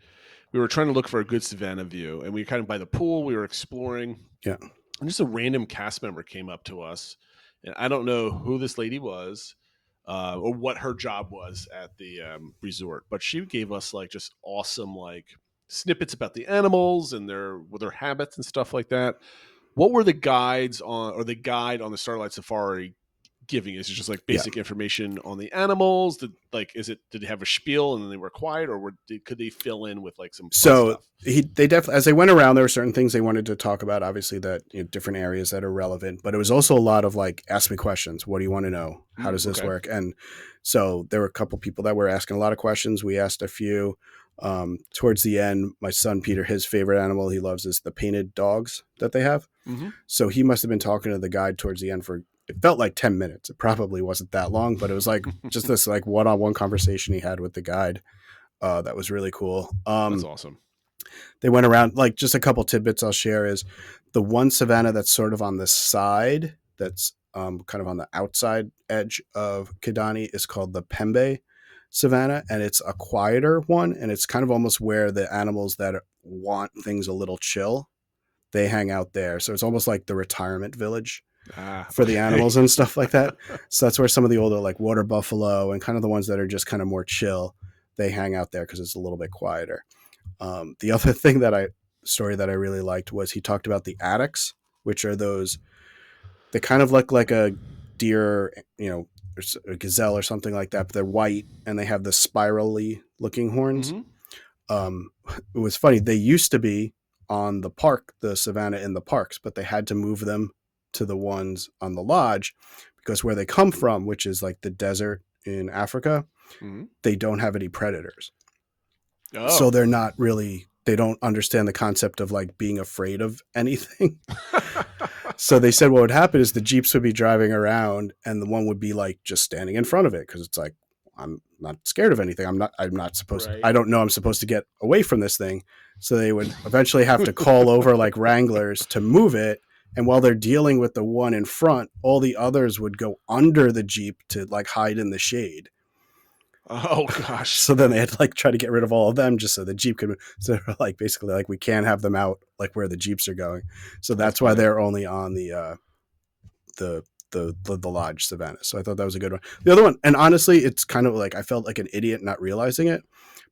We were trying to look for a good savanna view and we were kind of by the pool, we were exploring. Yeah. And just a random cast member came up to us. And I don't know who this lady was. Or what her job was at the resort, but she gave us like just awesome like snippets about the animals and their habits and stuff like that. What were the guides or the guide on the Starlight Safari giving? Is it just like basic information on the animals? Did they have a spiel and then they were quiet, or could they fill in with like some stuff? They definitely, as they went around, there were certain things they wanted to talk about, obviously that different areas that are relevant, but it was also a lot of like, ask me questions. What do you want to know? How does this work? And so there were a couple people that were asking a lot of questions. We asked a few. Towards the end, my son Peter, his favorite animal he loves is the painted dogs that they have. So he must have been talking to the guide towards the end for, it felt like 10 minutes. It probably wasn't that long, but it was like just this like one-on-one conversation he had with the guide. That was really cool. That's awesome. They went around, like just a couple tidbits I'll share is the one savanna that's sort of on the side, that's kind of on the outside edge of Kidani, is called the Pembe savanna, and it's a quieter one, and it's kind of almost where the animals that want things a little chill, they hang out there. So it's almost like the retirement village for the animals and stuff like that. So that's where some of the older like water buffalo and kind of the ones that are just kind of more chill, they hang out there because it's a little bit quieter. The other thing story that I really liked was he talked about the attics, which are those, they kind of look like a deer, or a gazelle or something like that, but they're white and they have the spirally looking horns. It was funny. They used to be on the savanna in the parks, but they had to move them to the ones on the lodge because where they come from, which is like the desert in Africa, they don't have any predators. Oh. So they're not really, they don't understand the concept of like being afraid of anything. So they said what would happen is the Jeeps would be driving around and the one would be like just standing in front of it. Cause it's like, I'm not scared of anything. I'm not supposed to, I don't know I'm supposed to get away from this thing. So they would eventually have to call over like wranglers to move it. And while they're dealing with the one in front, all the others would go under the Jeep to like hide in the shade. Oh gosh. So then they had to like try to get rid of all of them just so the Jeep could, so like basically like we can't have them out like where the Jeeps are going. So that's why they're only on the Lodge Savannah. So I thought that was a good one. The other one, and honestly, it's kind of like I felt like an idiot not realizing it,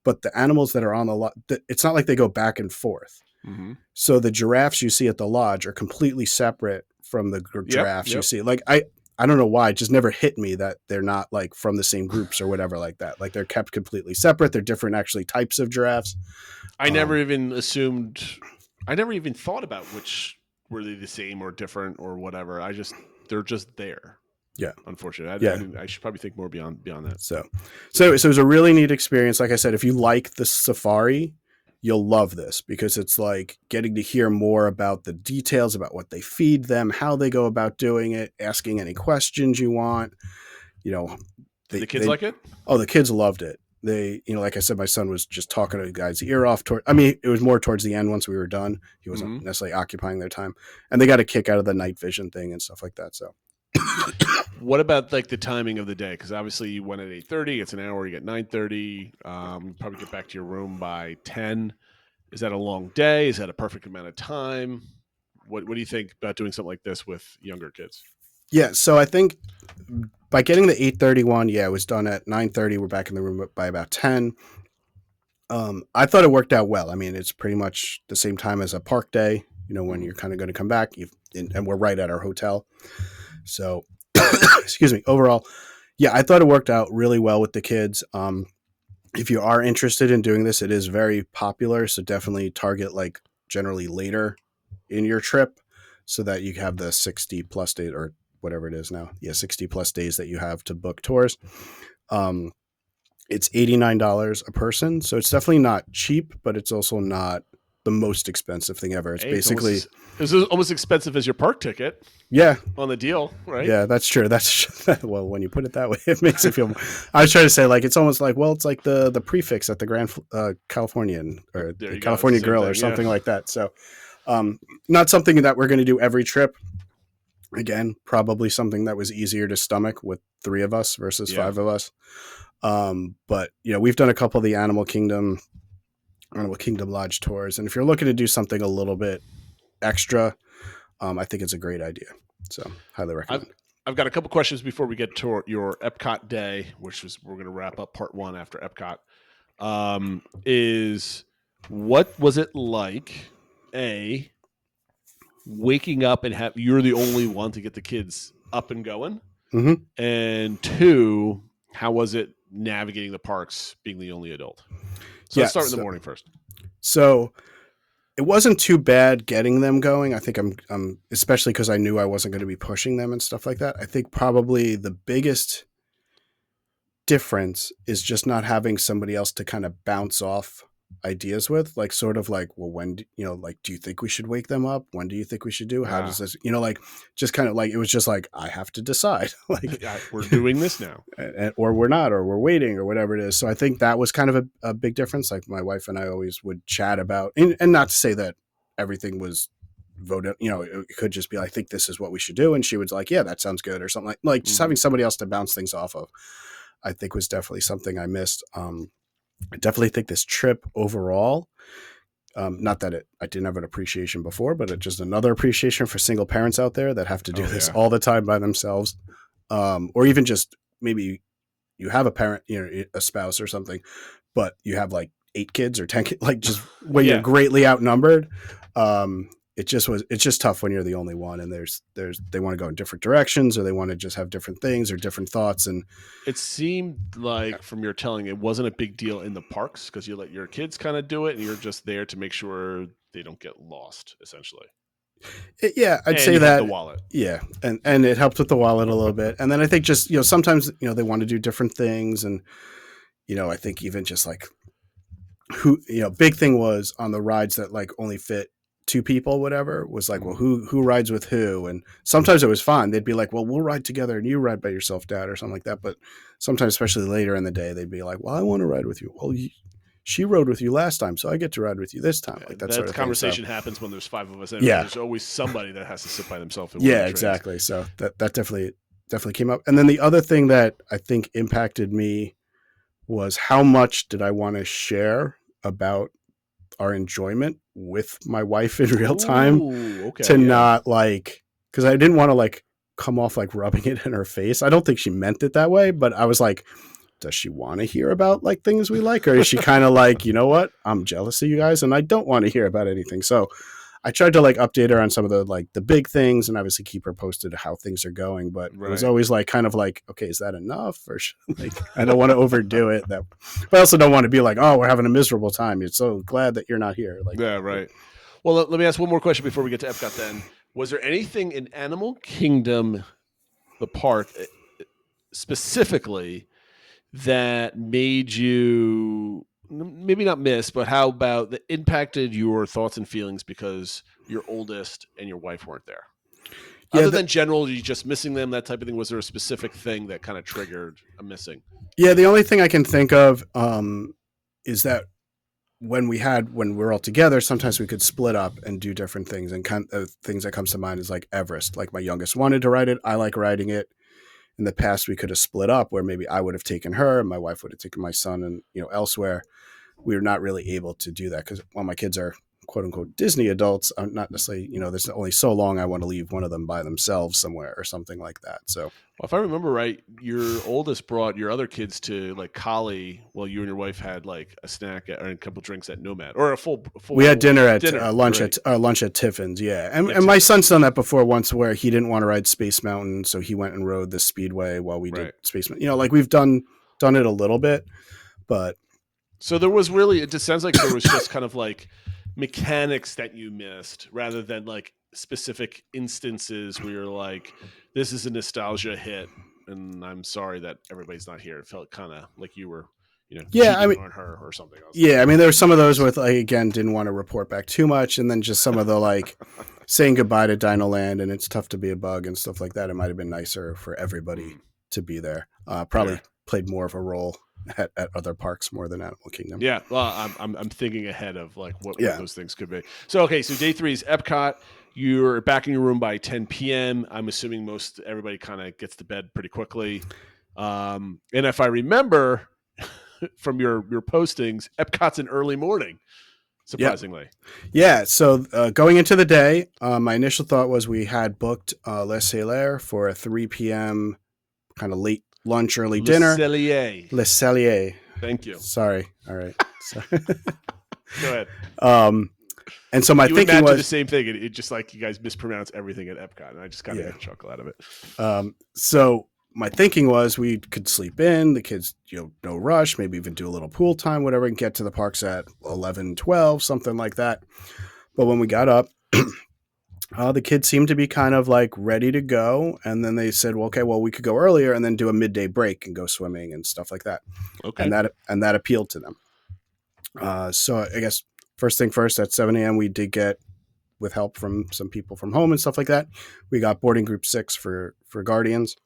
but the animals that are on the lodge, it's not like they go back and forth. Mm-hmm. So the giraffes you see at the lodge are completely separate from the giraffes you see. Like I don't know why, it just never hit me that they're not like from the same groups or whatever like that. Like they're kept completely separate. They're different actually types of giraffes. I never even assumed, I never even thought about which were they the same or different or whatever. They're just there. Yeah. Unfortunately. I should probably think more beyond that. So it was a really neat experience. Like I said, if you like the safari, you'll love this because it's like getting to hear more about the details about what they feed them, how they go about doing it, asking any questions you want. You know, Did the kids like it? Oh, the kids loved it. They, you know, like I said, my son was just talking to the guy's ear off. It was more towards the end once we were done. He wasn't necessarily occupying their time, and they got a kick out of the night vision thing and stuff like that. So, what about like the timing of the day? Because obviously you went at 8:30. It's an hour. You get 9:30. Probably get back to your room by 10. Is that a long day? Is that a perfect amount of time? What do you think about doing something like this with younger kids? Yeah, so I think by getting the 8:30 one, it was done at 9:30. We're back in the room by about 10. I thought it worked out well. I mean, it's pretty much the same time as a park day, you know, when you're kind of going to come back, and we're right at our hotel. So, excuse me, overall, I thought it worked out really well with the kids. If you are interested in doing this, it is very popular. So definitely target like generally later in your trip so that you have the 60 plus days or whatever it is now. 60 plus days that you have to book tours. It's $89 a person. So it's definitely not cheap, but it's also not the most expensive thing ever. It's basically it's almost expensive as your park ticket. Yeah. On the deal, right? Yeah, that's true. Well, when you put it that way, it makes it feel. I was trying to say like it's almost like it's like the prefix at the Grand Californian or the California Grill or something like that. So, not something that we're going to do every trip. Again, probably something that was easier to stomach with 3 of us versus 5 of us. But we've done a couple of the Animal Kingdom Lodge tours, and if you're looking to do something a little bit extra, I think it's a great idea. So highly recommend. I've got a couple questions before we get to your Epcot day, we're going to wrap up part 1 after Epcot. Is what was it like? Waking up and you're the only one to get the kids up and going, and 2, how was it navigating the parks being the only adult? So let's start in the morning first. So it wasn't too bad getting them going. I think I'm especially because I knew I wasn't going to be pushing them and stuff like that. I think probably the biggest difference is just not having somebody else to kind of bounce off ideas with, like sort of like, well, when do you think we should wake them up? When do you think we should do? How does this, like just kind of like, it was just like, I have to decide like we're doing this now or we're not, or we're waiting or whatever it is. So I think that was kind of a big difference. Like my wife and I always would chat about, and not to say that everything was voted, it could just be, I think this is what we should do. And she was like, yeah, that sounds good. Or something like just having somebody else to bounce things off of, I think was definitely something I missed. I definitely think this trip overall, not that I didn't have an appreciation before, but just another appreciation for single parents out there that have to do this all the time by themselves. Or even just maybe you have a parent, a spouse or something, but you have like 8 kids or 10 kids, like just when you're greatly outnumbered. It's just tough when you're the only one, and they want to go in different directions, or they want to just have different things or different thoughts. And it seemed like from your telling, it wasn't a big deal in the parks because you let your kids kind of do it, and you're just there to make sure they don't get lost, essentially. I'd say that the wallet. Yeah. And it helped with the wallet a little bit. And then I think just, sometimes, they want to do different things, and I think even just like big thing was on the rides that like only fit two people, whatever, was like, well, who rides with who? And sometimes it was fun. They'd be like, well, we'll ride together and you ride by yourself, Dad, or something like that. But sometimes, especially later in the day, they'd be like, well, I want to ride with you. Well, she rode with you last time, so I get to ride with you this time. Like that sort of conversation thing. So, happens when there's 5 of us. There's always somebody that has to sit by themselves. Yeah, exactly. So that definitely came up. And then the other thing that I think impacted me was how much did I want to share about our enjoyment with my wife in real time not like, because I didn't want to like come off like rubbing it in her face. I don't think she meant it that way, but I was like, does she want to hear about like things we like? Or is she kind of like, you know what? I'm jealous of you guys and I don't want to hear about anything. So I tried to like update her on some of the big things and obviously keep her posted how things are going. But it was always like, kind of like, okay, is that enough? Or like, I don't want to overdo it. But I also don't want to be like, oh, we're having a miserable time. You're so glad that you're not here. Like, yeah, right. Well, let me ask one more question before we get to Epcot then. Was there anything in Animal Kingdom, the park, specifically that made you maybe not miss, but how about that impacted your thoughts and feelings because your oldest and your wife weren't there? Other than generally just missing them, that type of thing, was there a specific thing that kind of triggered a missing? Yeah, the only thing I can think of is that when we're all together, sometimes we could split up and do different things. And kind of things that comes to mind is like Everest. Like my youngest wanted to ride it. I like riding it. In the past, we could have split up where maybe I would have taken her and my wife would have taken my son and, elsewhere. We were not really able to do that because while my kids are quote unquote Disney adults, I'm not necessarily, there's only so long I want to leave one of them by themselves somewhere or something like that. So, well, if I remember right, your oldest brought your other kids to like Cali while you and your wife had like a snack or a couple drinks at Nomad or a full we had dinner at lunch at Tiffin's. Yeah. And my son's done that before once where he didn't want to ride Space Mountain. So he went and rode the Speedway while we did Space Mountain, like we've done it a little bit, but. So there was really, it just sounds like there was just kind of like mechanics that you missed rather than like specific instances where you're like, this is a nostalgia hit and I'm sorry that everybody's not here. It felt kind of like you were, on her or something else. Yeah. I mean, there were some of those with like, again, didn't want to report back too much. And then just some of the like saying goodbye to Dino Land and it's tough to be a bug and stuff like that. It might've been nicer for everybody to be there. Probably played more of a role at other parks more than Animal Kingdom. Yeah, well, I'm thinking ahead of like what those things could be. So okay, so day 3 is Epcot. You're back in your room by 10 p.m. I'm assuming everybody kind of gets to bed pretty quickly. And if I remember from your postings, Epcot's an early morning. Surprisingly, yeah. So going into the day, my initial thought was we had booked Le Cellier for a 3 p.m. kind of late lunch, early dinner. Le Cellier. Thank you. Sorry. All right. Go ahead. And so my thinking was the same thing. It just like you guys mispronounce everything at Epcot, and I just kind of get a chuckle out of it. So my thinking was we could sleep in, the kids, no rush, maybe even do a little pool time, whatever, and get to the parks at 11, 12, something like that. But when we got up, the kids seemed to be kind of like ready to go. And then they said, well, we could go earlier and then do a midday break and go swimming and stuff like that. Okay. And that appealed to them. So I guess first thing first, at 7 a.m., we did get, with help from some people from home and stuff like that, we got boarding group 6 for Guardians.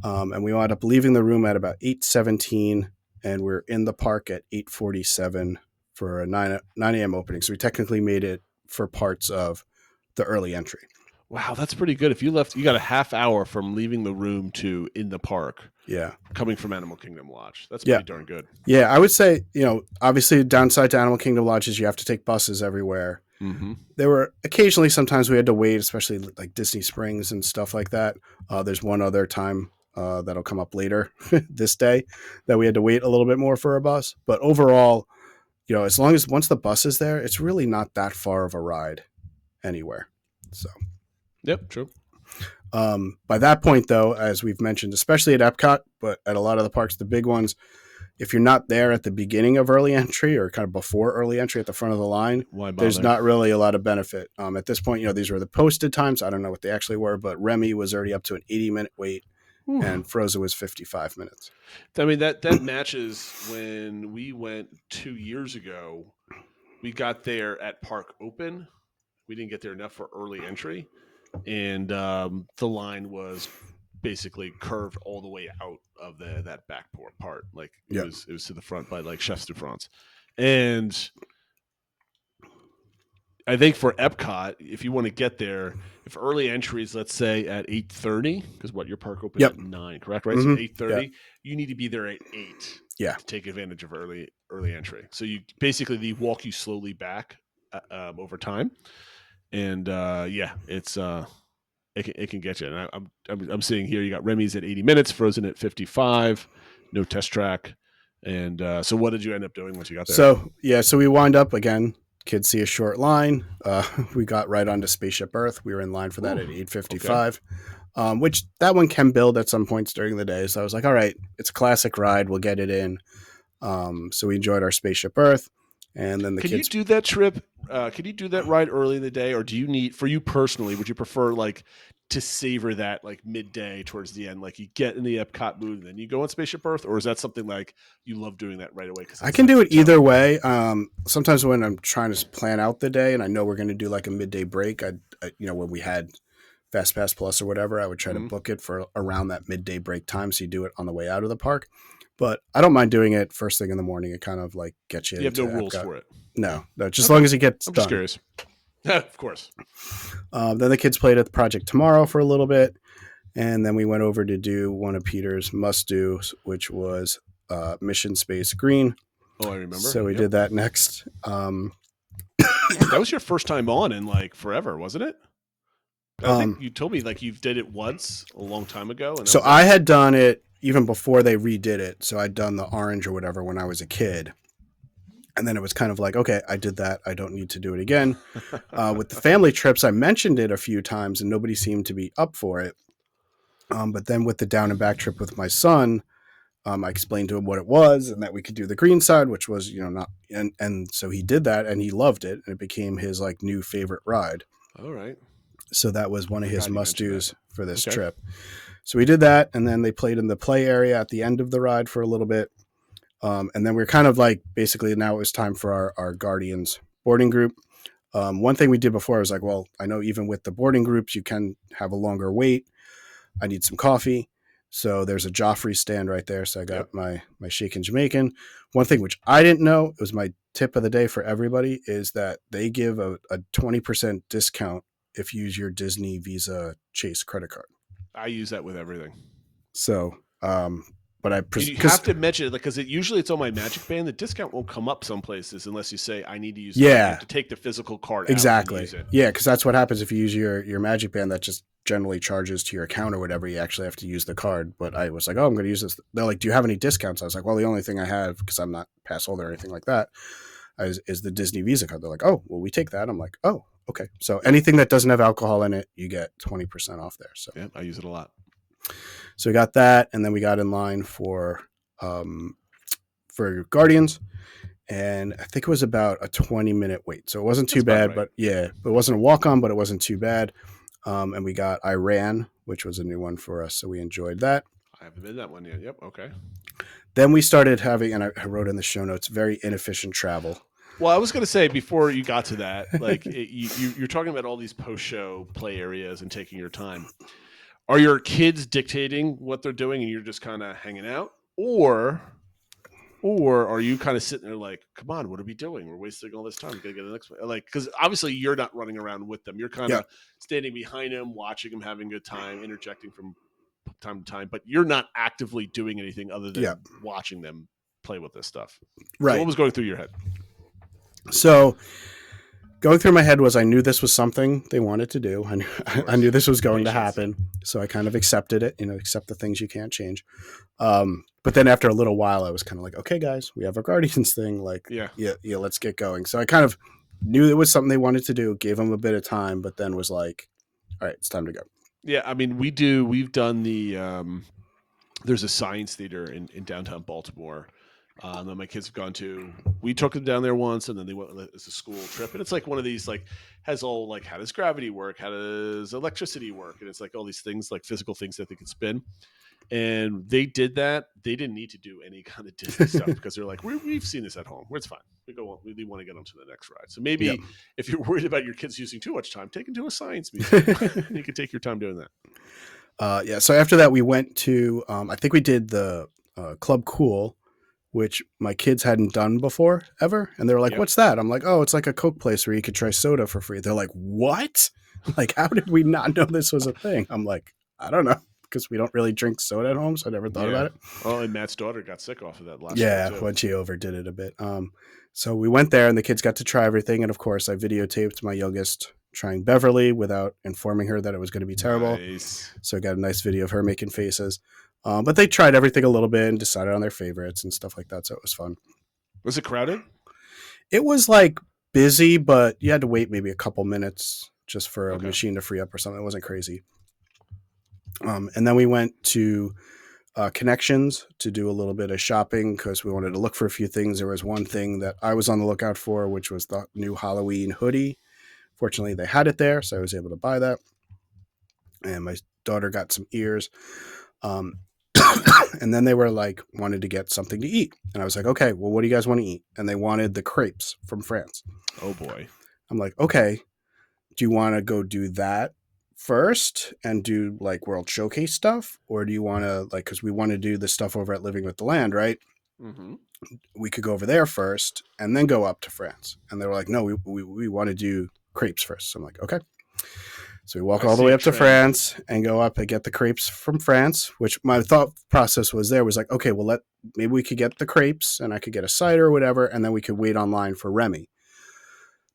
And we wound up leaving the room at about 8:17 and we're in the park at 8:47 for a 9 a.m. opening. So we technically made it for parts of the early entry. Wow, that's pretty good. If you got a half hour from leaving the room to in the park. Yeah. Coming from Animal Kingdom Lodge. That's pretty darn good. Yeah, I would say, obviously downside to Animal Kingdom Lodge is you have to take buses everywhere. Mm-hmm. There were occasionally, sometimes we had to wait, especially like Disney Springs and stuff like that. There's one other time that'll come up later this day that we had to wait a little bit more for a bus. But overall, as long as once the bus is there, it's really not that far of a ride anywhere. So, yep, true. By that point, though, as we've mentioned, especially at Epcot, but at a lot of the parks, the big ones, if you're not there at the beginning of early entry or kind of before early entry at the front of the line, there's not really a lot of benefit. At this point, these were the posted times. I don't know what they actually were, but Remy was already up to an 80-minute wait and Frozen was 55 minutes. I mean, that matches when we went 2 years ago. We got there at Park Open. We didn't get there enough for early entry, and the line was basically curved all the way out of that back part. Like it was to the front by like Chefs de France. And I think for Epcot, if you want to get there, if early entries, let's say at 8:30, because your park opened at 9, correct? Right, so 8:30, you need to be there at 8. To take advantage of early entry. So you basically they walk you slowly back over time, and it's it can get you. And I'm seeing here you got Remy's at 80 minutes, Frozen at 55, no test track, and so what did you end up doing once you got there? So we wind up again. Kids see a short line. We got right onto Spaceship Earth. We were in line for that at 8:55, which that one can build at some points during the day. So I was like, all right, it's a classic ride. We'll get it in. So we enjoyed our Spaceship Earth. And then Can you do that trip? Can you do that ride early in the day? Or do you need, for you personally, would you prefer like to savor that like midday towards the end? Like you get in the Epcot mood and then you go on Spaceship Earth? Or is that something like you love doing that right away? I can do it either way. Sometimes when I'm trying to plan out the day and I know we're going to do like a midday break, I when we had Fast Pass Plus or whatever, I would try to book it for around that midday break time. So you do it on the way out of the park. But I don't mind doing it first thing in the morning. It kind of like gets you. You have no rules for it. No, just as long as it gets done. I'm just curious. Of course. Then the kids played at the Project Tomorrow for a little bit. And then we went over to do one of Peter's must-dos, which was Mission Space Green. Oh, I remember. So we did that next. That was your first time on in like forever, wasn't it? I think you told me like you did it once a long time ago. And I had done it even before they redid it. So I'd done the orange or whatever when I was a kid. And then it was kind of like, okay, I did that. I don't need to do it again. With the family trips, I mentioned it a few times and nobody seemed to be up for it. But then with the down and back trip with my son, I explained to him what it was and that we could do the green side, which was, not, and so he did that and he loved it. And it became his like new favorite ride. All right. So that was one of his must-dos for this trip. So we did that, and then they played in the play area at the end of the ride for a little bit. And then we're kind of like, basically now it was time for our Guardians boarding group. One thing we did before, I was like, well, I know even with the boarding groups, you can have a longer wait. I need some coffee. So there's a Joffrey stand right there. So I got my shaken Jamaican. One thing which I didn't know, it was my tip of the day for everybody, is that they give a 20% discount if you use your Disney Visa Chase credit card. I use that with everything. So, but you have to mention it because usually it's on my Magic Band. The discount won't come up some places unless you say I need to use. You have to take the physical card. Exactly. Out and use it. Yeah, because that's what happens if you use your Magic Band. That just generally charges to your account or whatever. You actually have to use the card. But I was like, oh, I'm going to use this. They're like, do you have any discounts? I was like, well, the only thing I have, because I'm not pass holder or anything like that, is the Disney Visa card. They're like, oh, well, we take that. I'm like, oh, okay. So anything that doesn't have alcohol in it, you get 20% off there. So yeah, I use it a lot. So we got that, and then we got in line for Guardians, and I think it was about a 20-minute wait. So it wasn't too bad, right. But it wasn't a walk-on, but it wasn't too bad. And we got Iran, which was a new one for us, so we enjoyed that. I haven't been that one yet. Yep. Okay. Then we started having, and I wrote in the show notes, very inefficient travel. Well, I was going to say before you got to that, like you're talking about all these post-show play areas and taking your time. Are your kids dictating what they're doing and you're just kind of hanging out? Or are you kind of sitting there like, come on, what are we doing? We're wasting all this time. We got to get the next one. Like, because obviously you're not running around with them. You're kind of standing behind them, watching them, having a good time, interjecting from time to time. But you're not actively doing anything other than watching them play with this stuff. Right. So what was going through your head? So going through my head was I knew this was something they wanted to do. I knew this was going to happen. So I kind of accepted it, accept the things you can't change. But then after a little while, I was kind of like, okay, guys, we have our Guardians thing. Like, yeah, let's get going. So I kind of knew it was something they wanted to do, gave them a bit of time, but then was like, all right, it's time to go. Yeah. I mean, we've done there's a science theater in downtown Baltimore that my kids have gone to. We took them down there once, and then they went as a school trip. And it's like one of these, like, has all like, how does gravity work? How does electricity work? And it's like all these things, like physical things that they can spin. And they did that. They didn't need to do any kind of Disney stuff because they're like, we've seen this at home. It's fine. We want to get on to the next ride. So maybe if you're worried about your kids using too much time, take them to a science museum. You can take your time doing that. So after that, we went to, I think we did the Club Cool, which my kids hadn't done before ever. And they were like, what's that? I'm like, oh, it's like a Coke place where you could try soda for free. They're like, what? Like, how did we not know this was a thing? I'm like, I don't know. Because we don't really drink soda at home, so I never thought about it. Oh, and Matt's daughter got sick off of that last year, too. When she overdid it a bit. So we went there, and the kids got to try everything. And, of course, I videotaped my youngest trying Beverly without informing her that it was going to be terrible. Nice. So I got a nice video of her making faces. But they tried everything a little bit and decided on their favorites and stuff like that, so it was fun. Was it crowded? It was, like, busy, but you had to wait maybe a couple minutes just for a machine to free up or something. It wasn't crazy. And then we went to Connections to do a little bit of shopping because we wanted to look for a few things. There was one thing that I was on the lookout for, which was the new Halloween hoodie. Fortunately, they had it there, so I was able to buy that. And my daughter got some ears. And then they were like, wanted to get something to eat. And I was like, okay, well, what do you guys want to eat? And they wanted the crepes from France. Oh, boy. I'm like, okay, do you want to go do that first and do like World Showcase stuff, or do you want to like, because we want to do the stuff over at Living with the Land, right? Mm-hmm. We could go over there first and then go up to France. And they were like, no, we want to do crepes first. So I'm like, okay. So we walk all the way up to France and go up and get the crepes from France, which my thought process was like, okay, well, maybe we could get the crepes and I could get a cider or whatever, and then we could wait online for Remy.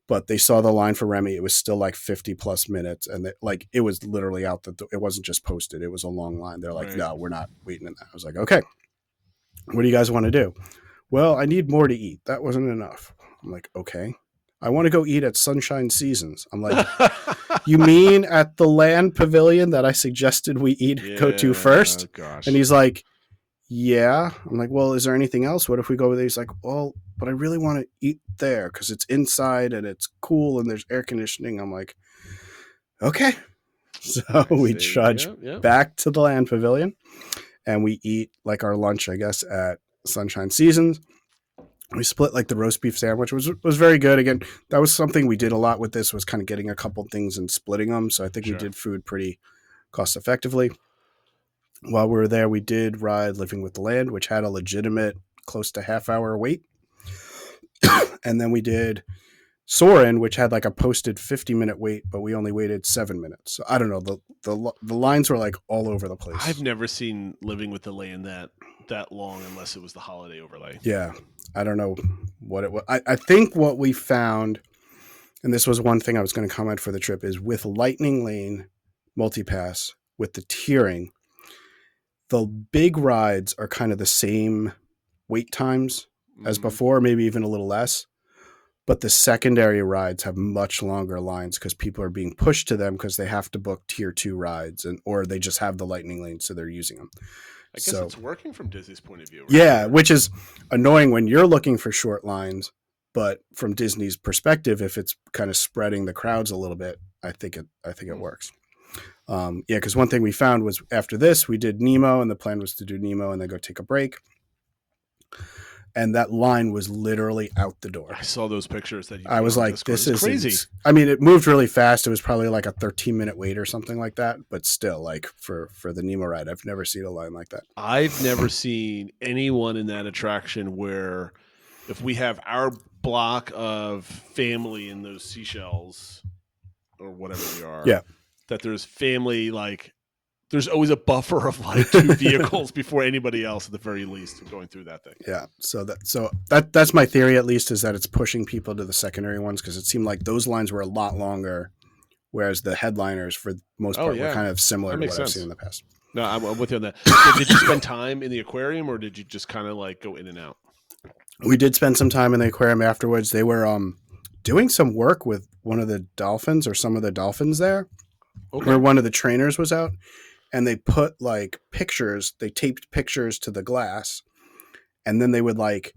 But they saw the line for Remy. It was still like 50 plus minutes. And it was literally out it wasn't just posted. It was a long line. They're like, no, we're not waiting in that. I was like, okay, what do you guys want to do? Well, I need more to eat. That wasn't enough. I'm like, okay, I want to go eat at Sunshine Seasons. I'm like, you mean at the Land Pavilion that I suggested we go to first? Gosh. And he's like, yeah. I'm like, well, is there anything else? What if we go over there? He's like, well, but I really want to eat there because it's inside and it's cool and there's air conditioning. I'm like, okay. So we trudge back to the Land Pavilion and we eat like our lunch, I guess, at Sunshine Seasons. We split like the roast beef sandwich, which was very good. Again, that was something we did a lot with this, was kind of getting a couple things and splitting them. So I think we did food pretty cost effectively. While we were there, we did ride Living with the Land, which had a legitimate close to half-hour wait. And then we did Soarin', which had like a posted 50-minute wait, but we only waited 7 minutes. So I don't know. The lines were like all over the place. I've never seen Living with the Land that long unless it was the holiday overlay. Yeah. I don't know what it was. I think what we found, and this was one thing I was going to comment for the trip, is with Lightning Lane Multipass, with the tiering, the big rides are kind of the same wait times as before, maybe even a little less. But the secondary rides have much longer lines because people are being pushed to them because they have to book tier 2 rides or they just have the Lightning Lane, so they're using them. I guess it's working from Disney's point of view. Right? Yeah, which is annoying when you're looking for short lines, but from Disney's perspective, if it's kind of spreading the crowds a little bit, I think it works. Because one thing we found was after this, we did Nemo, and the plan was to do Nemo and then go take a break. And that line was literally out the door. I saw those pictures that you I was like, this is crazy. I mean, it moved really fast. It was probably like a 13-minute wait or something like that. But still, like for the Nemo ride, I've never seen a line like that. I've never seen anyone in that attraction where if we have our block of family in those seashells or whatever they are, that there's family, like there's always a buffer of like 2 vehicles before anybody else at the very least going through that thing. Yeah. So that's my theory, at least, is that it's pushing people to the secondary ones because it seemed like those lines were a lot longer, whereas the headliners for the most part were kind of similar to what I've seen in the past. No, I'm with you on that. So did you spend time in the aquarium or did you just kind of like go in and out? We did spend some time in the aquarium afterwards. They were doing some work with one of the dolphins or some of the dolphins there, where one of the trainers was out. And they put like pictures, they taped pictures to the glass, and then they would like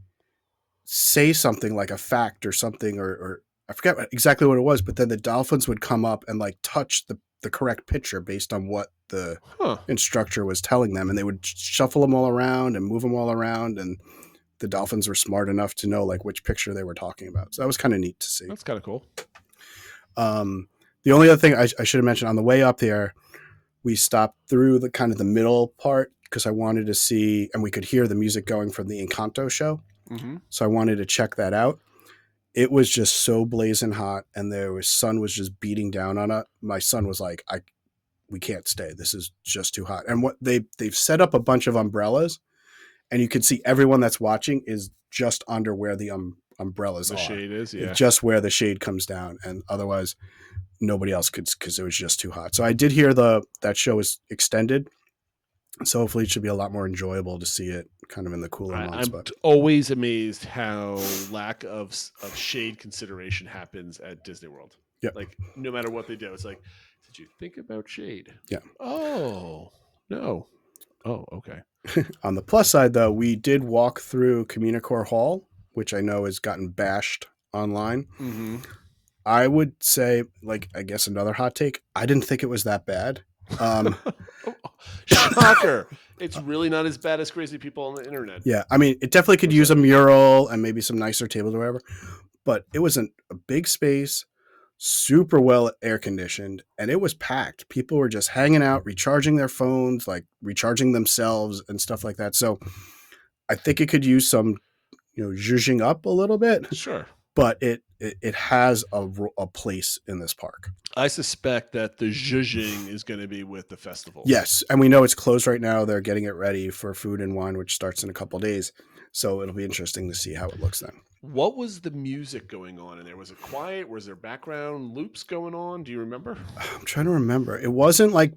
say something like a fact or something, or I forget exactly what it was, but then the dolphins would come up and like touch the correct picture based on what the Huh. instructor was telling them, and they would shuffle them all around and move them all around, and the dolphins were smart enough to know like which picture they were talking about. So that was kind of neat to see. That's kind of cool. The only other thing I should have mentioned on the way up there, we stopped through the kind of the middle part because I wanted to see, and we could hear the music going from the Encanto show. Mm-hmm. So I wanted to check that out. It was just so blazing hot, and sun was just beating down on it. My son was like, we can't stay. This is just too hot. And what they've set up a bunch of umbrellas, and you can see everyone that's watching is just under where the umbrellas are. The shade is, yeah. Just where the shade comes down, and otherwise nobody else could, because it was just too hot. So I did hear that show is extended, so hopefully it should be a lot more enjoyable to see it kind of in the cooler months. I'm always amazed how lack of shade consideration happens at Disney World. Yep. Like no matter what they do, it's like, did you think about shade? Yeah. Oh no. Oh, okay. On the plus side, though, we did walk through Communicore Hall, which I know has gotten bashed online. Mm-hmm. I would say, like, I guess another hot take, I didn't think it was that bad. Shocker. It's really not as bad as crazy people on the internet. Yeah, I mean, it definitely could use a mural and maybe some nicer tables or whatever, but it was a big space, super well air conditioned, and it was packed. People were just hanging out, recharging their phones, like recharging themselves and stuff like that. So I think it could use some, zhuzhing up a little bit. Sure. But it has a place in this park. I suspect that the zhuzhing is going to be with the festival. Yes, and we know it's closed right now. They're getting it ready for Food and Wine, which starts in a couple of days. So it'll be interesting to see how it looks then. What was the music going on in there? Was it quiet? Was there background loops going on? Do you remember? I'm trying to remember. It wasn't like...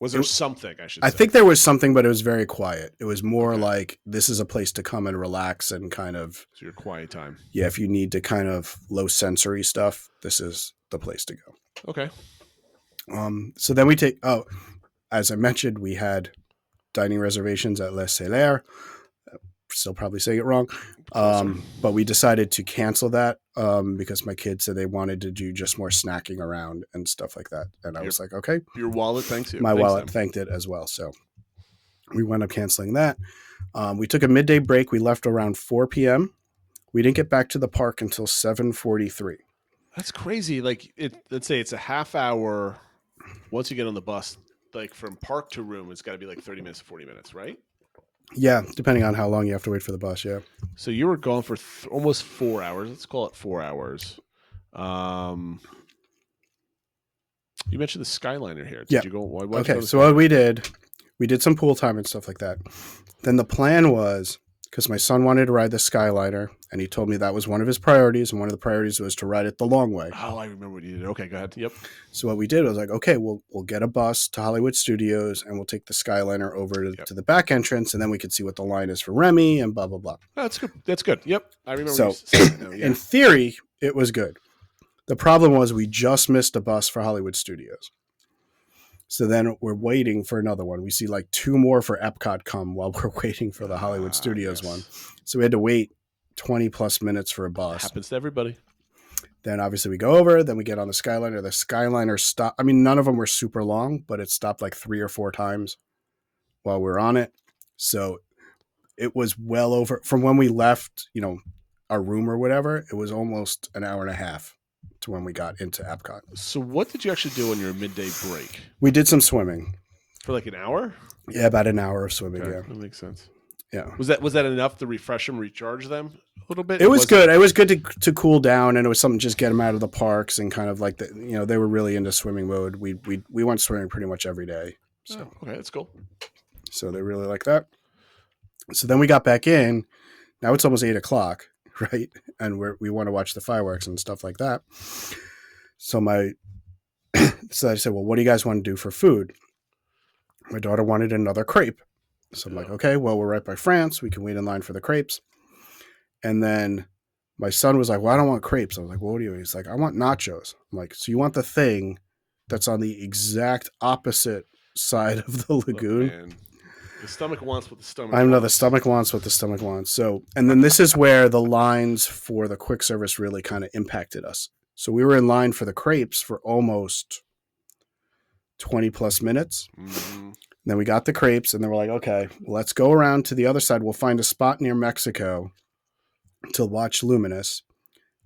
Was there something, I should say? I think there was something, but it was very quiet. It was more like, this is a place to come and relax and kind of... So your quiet time. Yeah, if you need to kind of low sensory stuff, this is the place to go. Okay. So then we take... Oh, as I mentioned, we had dining reservations at Les Célères. Still probably saying it wrong. But we decided to cancel that because my kids said they wanted to do just more snacking around and stuff like that. And I was like, okay. Your wallet thanks you. My wallet thanked it as well. So we wound up canceling that. We took a midday break. We left around 4 p.m. We didn't get back to the park until 7:43. That's crazy. Like, let's say it's a half hour. Once you get on the bus, like from park to room, it's got to be like 30 minutes to 40 minutes, right? Yeah, depending on how long you have to wait for the bus, yeah. So you were gone for almost 4 hours. Let's call it 4 hours. You mentioned the Skyliner here. Did you go? Why okay, so what we did some pool time and stuff like that. Then the plan was, because my son wanted to ride the Skyliner, and he told me that was one of his priorities, and one of the priorities was to ride it the long way. Oh, I remember what you did. Okay, go ahead. Yep. So what we did was like, okay, we'll get a bus to Hollywood Studios, and we'll take the Skyliner over to the back entrance, and then we could see what the line is for Remy and blah, blah, blah. That's good. That's good. Yep. I remember. So in theory, it was good. The problem was we just missed a bus for Hollywood Studios. So then we're waiting for another one. We see like 2 more for Epcot come while we're waiting for the Hollywood Studios one. So we had to wait 20 plus minutes for a bus. Happens to everybody. Then obviously we go over, then we get on the Skyliner. The Skyliner stopped. I mean, none of them were super long, but it stopped like 3 or 4 times while we were on it. So it was well over from when we left, our room or whatever, it was almost an hour and a half to when we got into Epcot. So what did you actually do on your midday break? We did some swimming. For like an hour? Yeah, about an hour of swimming, Okay, yeah. that makes sense. Yeah. Was that enough to refresh them, recharge them a little bit? It was good. It was good to cool down, and it was something to just get them out of the parks and kind of like they were really into swimming mode. We went swimming pretty much every day. So okay, that's cool. So they really like that. So then we got back in. Now it's almost 8:00, right? And we want to watch the fireworks and stuff like that. So so I said, well, what do you guys want to do for food? My daughter wanted another crepe. So I'm like, okay, well, we're right by France. We can wait in line for the crepes. And then my son was like, well, I don't want crepes. I was like, well, what do you want? He's like, I want nachos. I'm like, so you want the thing that's on the exact opposite side of the lagoon? Man. The stomach wants what the stomach I know wants. the stomach wants what the stomach wants. So, and then this is where the lines for the quick service really kind of impacted us. So we were in line for the crepes for almost 20 plus minutes. Mm-hmm. Then we got the crepes, and then we're like, okay, let's go around to the other side. We'll find a spot near Mexico to watch Luminous,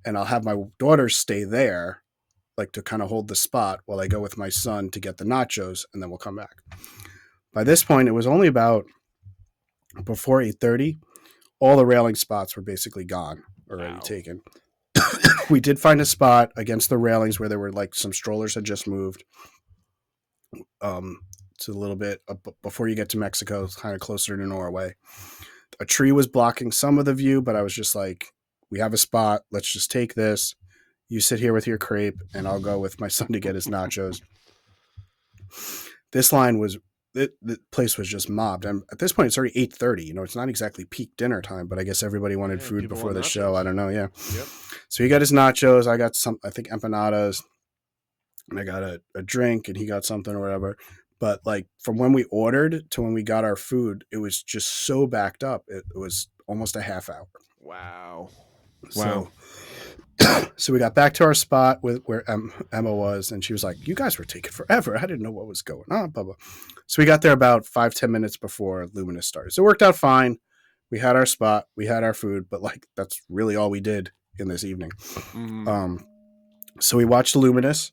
and I'll have my daughters stay there, like to kind of hold the spot while I go with my son to get the nachos, and then we'll come back. By this point, it was only about before 8:30. All the railing spots were basically gone, already taken. We did find a spot against the railings where there were like some strollers had just moved. It's a little bit before you get to Mexico, it's kind of closer to Norway. A tree was blocking some of the view, but I was just like, we have a spot. Let's just take this. You sit here with your crepe, and I'll go with my son to get his nachos. This line was, the place was just mobbed. And at this point, it's already 8:30. You know, it's not exactly peak dinner time, but I guess everybody wanted food before the show. I don't know. Yeah. Yep. So he got his nachos. I got some, I think, empanadas. And I got a drink, and he got something or whatever. But like from when we ordered to when we got our food, it was just so backed up. It was almost a half hour. Wow. So we got back to our spot where Emma was, and she was like, you guys were taking forever. I didn't know what was going on, blah, blah. So we got there about 5-10 minutes before Luminous started. So it worked out fine. We had our spot. We had our food. But like that's really all we did in this evening. Mm-hmm. So we watched Luminous.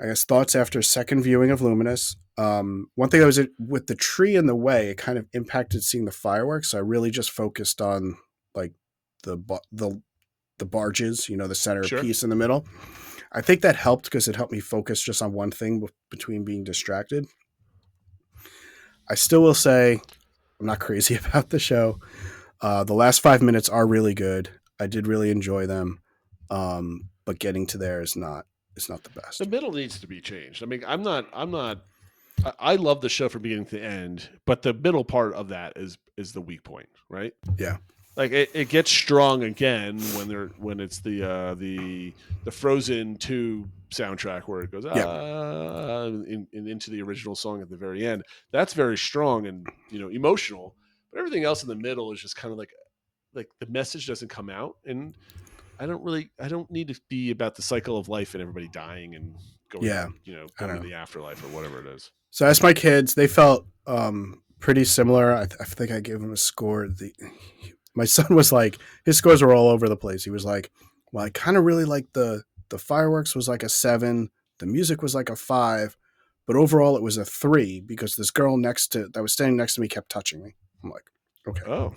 I guess thoughts after second viewing of Luminous. One thing I was with the tree in the way, it kind of impacted seeing the fireworks. So I really just focused on like the barges, you know, the center piece in the middle. I think that helped because it helped me focus just on one thing between being distracted. I still will say I'm not crazy about the show. The last 5 minutes are really good. I did really enjoy them. But getting to there is not the best. The middle needs to be changed. I mean, I love the show from beginning to end, but the middle part of that is the weak point, right? Yeah. Like it gets strong again when it's the Frozen 2 soundtrack where it goes into the original song at the very end. That's very strong and, you know, emotional, but everything else in the middle is just kind of like the message doesn't come out, and I don't need to be about the cycle of life and everybody dying and going, going to the afterlife or whatever it is. So I asked my kids, they felt pretty similar. I think I gave them a score. My son was like, his scores were all over the place. He was like, well, I kind of really like the fireworks was like a 7. The music was like a 5, but overall it was a 3 because this girl that was standing next to me kept touching me. I'm like, okay. Oh.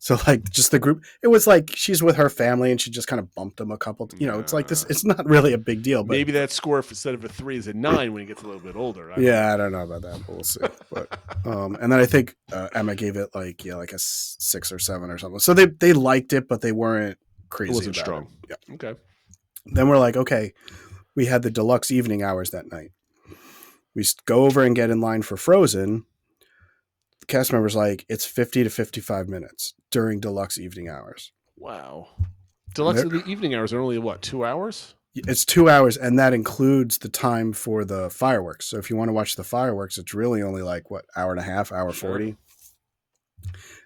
So like just the group, it was like she's with her family and she just kind of bumped them a couple. It's like this. It's not really a big deal. But maybe that score instead of a 3 is a 9 when he gets a little bit older. I don't know about that, but we'll see. But and then I think Emma gave it like a 6 or 7 or something. So they liked it, but they weren't crazy. It wasn't about strong. It. Yeah. Okay. Then we're like, okay, we had the deluxe evening hours that night. We go over and get in line for Frozen. The cast member's like, it's 50 to 55 minutes during deluxe evening hours. Wow. Deluxe the evening hours are only what, 2 hours? It's 2 hours, and that includes the time for the fireworks. So if you want to watch the fireworks, it's really only like what, hour and a half, hour 40.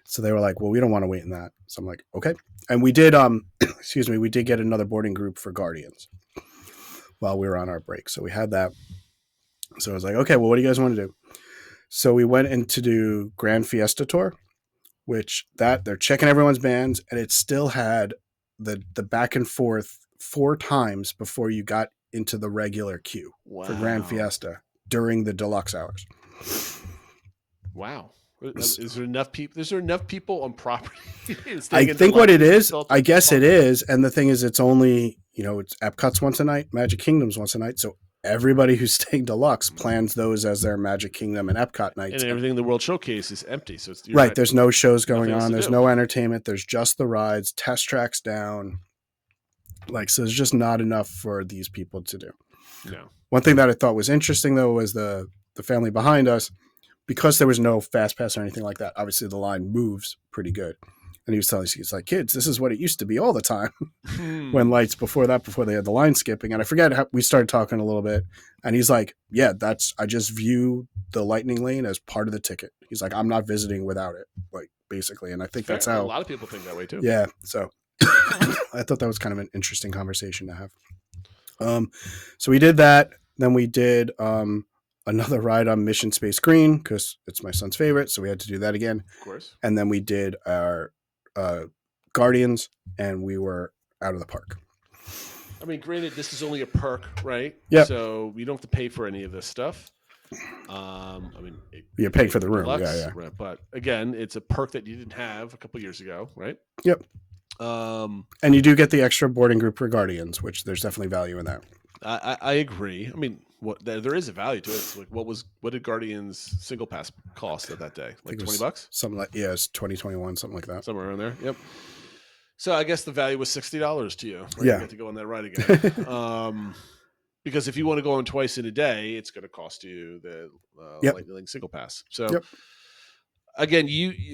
So they were like, well, we don't want to wait in that. So I'm like, okay. And we did we did get another boarding group for Guardians while we were on our break. So we had that. So I was like, okay, well, what do you guys want to do? So we went in to do Grand Fiesta Tour, which they're checking everyone's bands, and it still had the back and forth 4 times before you got into the regular queue for Grand Fiesta during the deluxe hours. Wow. Is there enough people? Is there enough people on property? I think what it is, I guess it is. And the thing is, it's only, it's Epcot's once a night, Magic Kingdom's once a night. So everybody who's staying deluxe plans those as their Magic Kingdom and Epcot nights. And everything in the World Showcase is empty. So it's right. There's no shows going on. There's no entertainment. There's just the rides, test tracks down. So there's just not enough for these people to do. No. One thing that I thought was interesting, though, was the family behind us. Because there was no fast pass or anything like that, obviously the line moves pretty good. And he was telling us, he's like, kids, this is what it used to be all the time when before they had the line skipping. And I forget how we started talking a little bit. And he's like, yeah, I just view the lightning lane as part of the ticket. He's like, I'm not visiting without it, basically. And I think that's how a lot of people think that way too. Yeah. So I thought that was kind of an interesting conversation to have. So we did that. Then we did another ride on Mission Space Green because it's my son's favorite, so we had to do that again. Of course. And then we did our Guardians, and we were out of the park. I mean, granted, this is only a perk, right? Yep. So you don't have to pay for any of this stuff. I mean, You're paying for the room, deluxe, yeah. right, but again, it's a perk that you didn't have a couple years ago, right? Yep. And you do get the extra boarding group for Guardians, which there's definitely value in that. I agree. I mean, there is a value to it. It's like what did Guardians single pass cost at that day? Like $20? Something like it's 2021, something like that. Somewhere around there. Yep. So I guess the value was $60 to you. Right? Yeah. You get to go on that ride again. Because if you want to go on twice in a day, it's going to cost you the Lightning single pass. So again,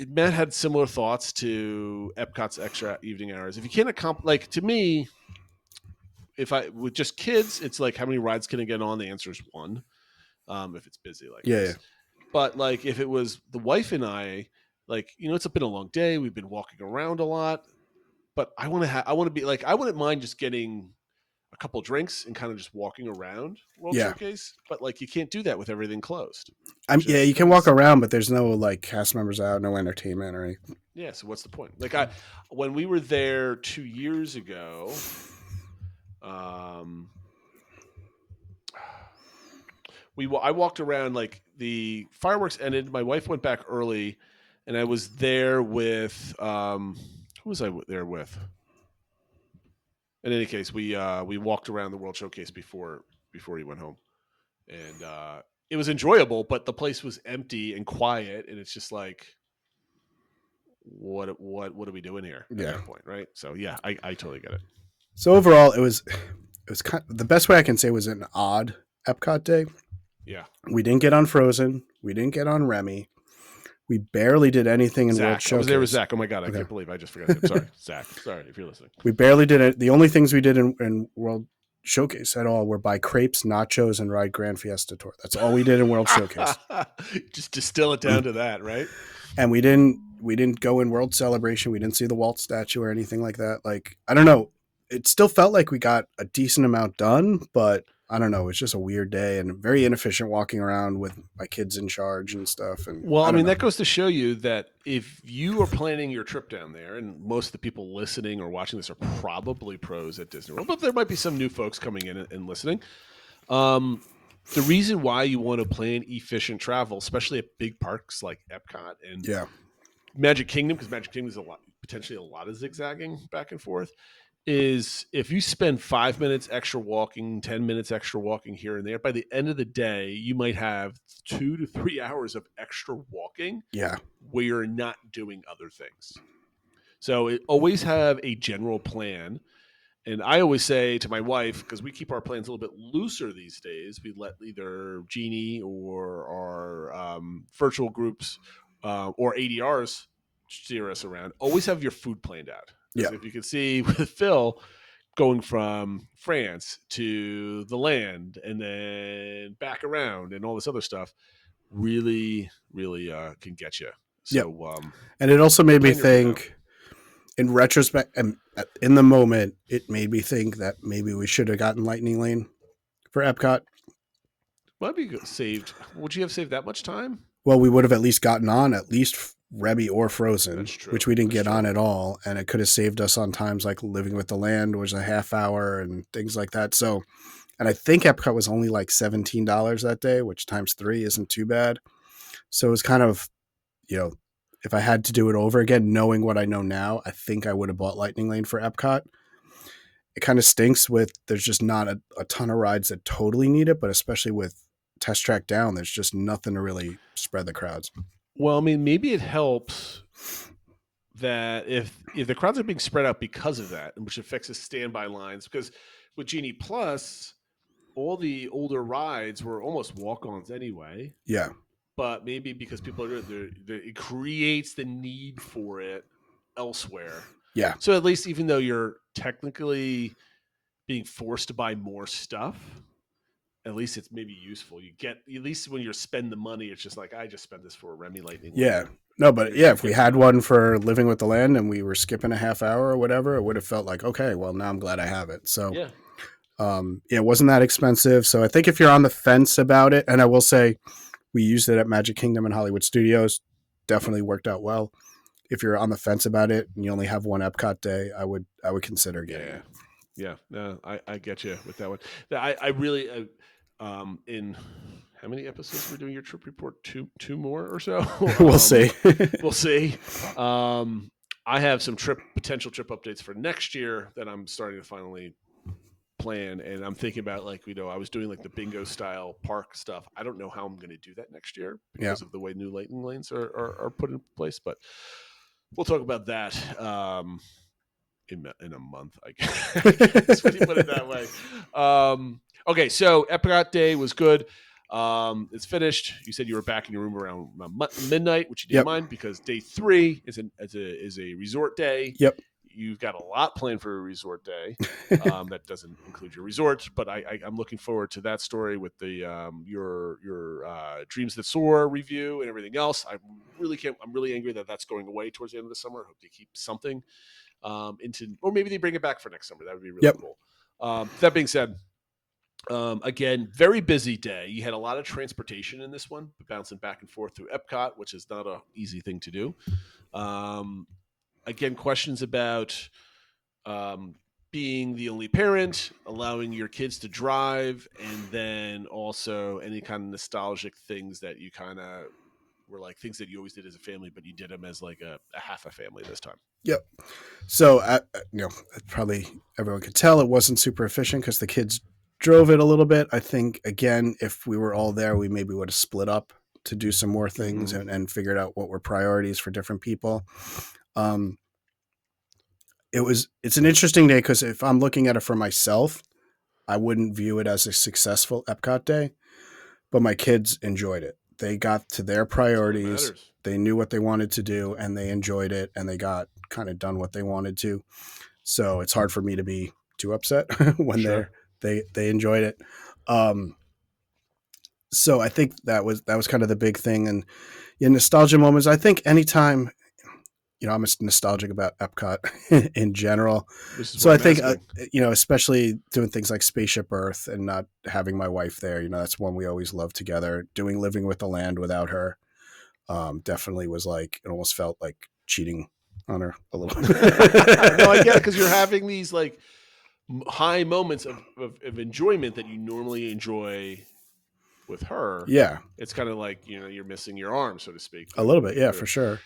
Matt had similar thoughts to Epcot's extra evening hours. If you can't accomplish, to me, with just kids, it's like how many rides can I get on? The answer is one. If it's busy this. Yeah. But like if it was the wife and I, it's been a long day. We've been walking around a lot, but I wouldn't mind just getting a couple drinks and kind of just walking around World Showcase. But you can't do that with everything closed. You can walk around, but there's no cast members out, no entertainment or anything. Yeah. So what's the point? When we were there 2 years ago, I walked around, the fireworks ended. My wife went back early, and I was there with who was I there with? In any case, we walked around the World Showcase before he went home, and it was enjoyable. But the place was empty and quiet, and it's just like, what are we doing here at that point, right? So yeah, I totally get it. So overall, it was kind of, the best way I can say was an odd Epcot day. Yeah, we didn't get on Frozen, we didn't get on Remy. We barely did anything in World Showcase. I was there with Zach. Oh my God, I can't believe I just forgot him. Sorry, Zach. Sorry if you're listening. We barely did it. The only things we did in World Showcase at all were buy crepes, nachos, and ride Grand Fiesta Tour. That's all we did in World Showcase. Just distill it down to that, right? And we didn't go in World Celebration. We didn't see the Walt statue or anything like that. I don't know. It still felt like we got a decent amount done, but I don't know. It's just a weird day and very inefficient walking around with my kids in charge and stuff. And that goes to show you that if you are planning your trip down there, and most of the people listening or watching this are probably pros at Disney World, but there might be some new folks coming in and listening. The reason why you want to plan efficient travel, especially at big parks like Epcot and Magic Kingdom, because Magic Kingdom is potentially a lot of zigzagging back and forth, is if you spend 5 minutes extra walking, 10 minutes extra walking here and there, by the end of the day, you might have 2 to 3 hours of extra walking where you're not doing other things. So always have a general plan. And I always say to my wife, because we keep our plans a little bit looser these days, we let either Jeannie or our virtual groups or ADRs steer us around. Always have your food planned out. Yeah. If you can see with Phil going from France to the land and then back around and all this other stuff, really, really can get you. So, and it also made me think, in retrospect, and in the moment, it made me think that maybe we should have gotten Lightning Lane for Epcot. Might be saved. Would you have saved that much time? Well, we would have at least gotten on at least Remy or Frozen, which we didn't get on at all, and it could have saved us on times like Living with the Land was a half hour and things like that. So, and I think Epcot was only like $17 that day, which times 3 isn't too bad. So it was kind of, if I had to do it over again, knowing what I know now, I think I would have bought Lightning Lane for Epcot. It kind of stinks there's just not a ton of rides that totally need it, but especially with Test Track down, there's just nothing to really spread the crowds. Well, I mean, maybe it helps that if the crowds are being spread out because of that, which affects the standby lines, because with Genie Plus, all the older rides were almost walk-ons anyway. Yeah. But maybe because people are it creates the need for it elsewhere. Yeah. So at least even though you're technically being forced to buy more stuff, at least it's maybe useful. You get, at least when you spend the money, it's just like, I just spent this for a Remy Lightning. Yeah. No, but yeah, if we had one for Living with the Land and we were skipping a half hour or whatever, it would have felt like, okay, well, now I'm glad I have it. So, yeah. It wasn't that expensive. So I think if you're on the fence about it, and I will say we used it at Magic Kingdom and Hollywood Studios, definitely worked out well. If you're on the fence about it and you only have one Epcot day, I would consider getting it. Yeah, no, I get you with that one. I really, in how many episodes we're doing your trip report? Two more or so. We'll see. We'll see. I have some potential trip updates for next year that I'm starting to finally plan, and I'm thinking about, like, I was doing like the bingo style park stuff. I don't know how I'm going to do that next year because of the way new lightning lanes are put in place, but we'll talk about that in a month, I guess, when you put it that way. Okay, so Epcot Day was good. It's finished. You said you were back in your room around midnight, which you didn't mind, because day 3 is a resort day. Yep. You've got a lot planned for a resort day. That doesn't include your resort, but I'm looking forward to that story with the your Dreams That Soar review and everything else. I'm really angry that that's going away towards the end of the summer. I hope they keep something or maybe they bring it back for next summer. That would be really cool. That being said, again, very busy day. You had a lot of transportation in this one, bouncing back and forth through Epcot, which is not an easy thing to do. Again, questions about being the only parent, allowing your kids to drive, and then also any kind of nostalgic things that you kind of were like things that you always did as a family, but you did them as like a half a family this time. Yep. So, probably everyone could tell it wasn't super efficient because the kids drove it a little bit. I think, again, if we were all there, we maybe would have split up to do some more things and figured out what were priorities for different people. It's an interesting day because if I'm looking at it for myself, I wouldn't view it as a successful Epcot day, but my kids enjoyed it. They got to their priorities. They knew what they wanted to do and they enjoyed it, and they got kind of done what they wanted to. So it's hard for me to be too upset when they enjoyed it. So I think that was kind of the big thing. And nostalgia moments, I think anytime, I'm nostalgic about Epcot in general. So I think, especially doing things like Spaceship Earth and not having my wife there, that's one we always loved together. Doing Living with the Land without her definitely was like, it almost felt like cheating on her a little bit. No, I get it, because you're having these like high moments of enjoyment that you normally enjoy with her. Yeah. It's kind of like, you're missing your arm, so to speak. A little bit. Yeah, for sure.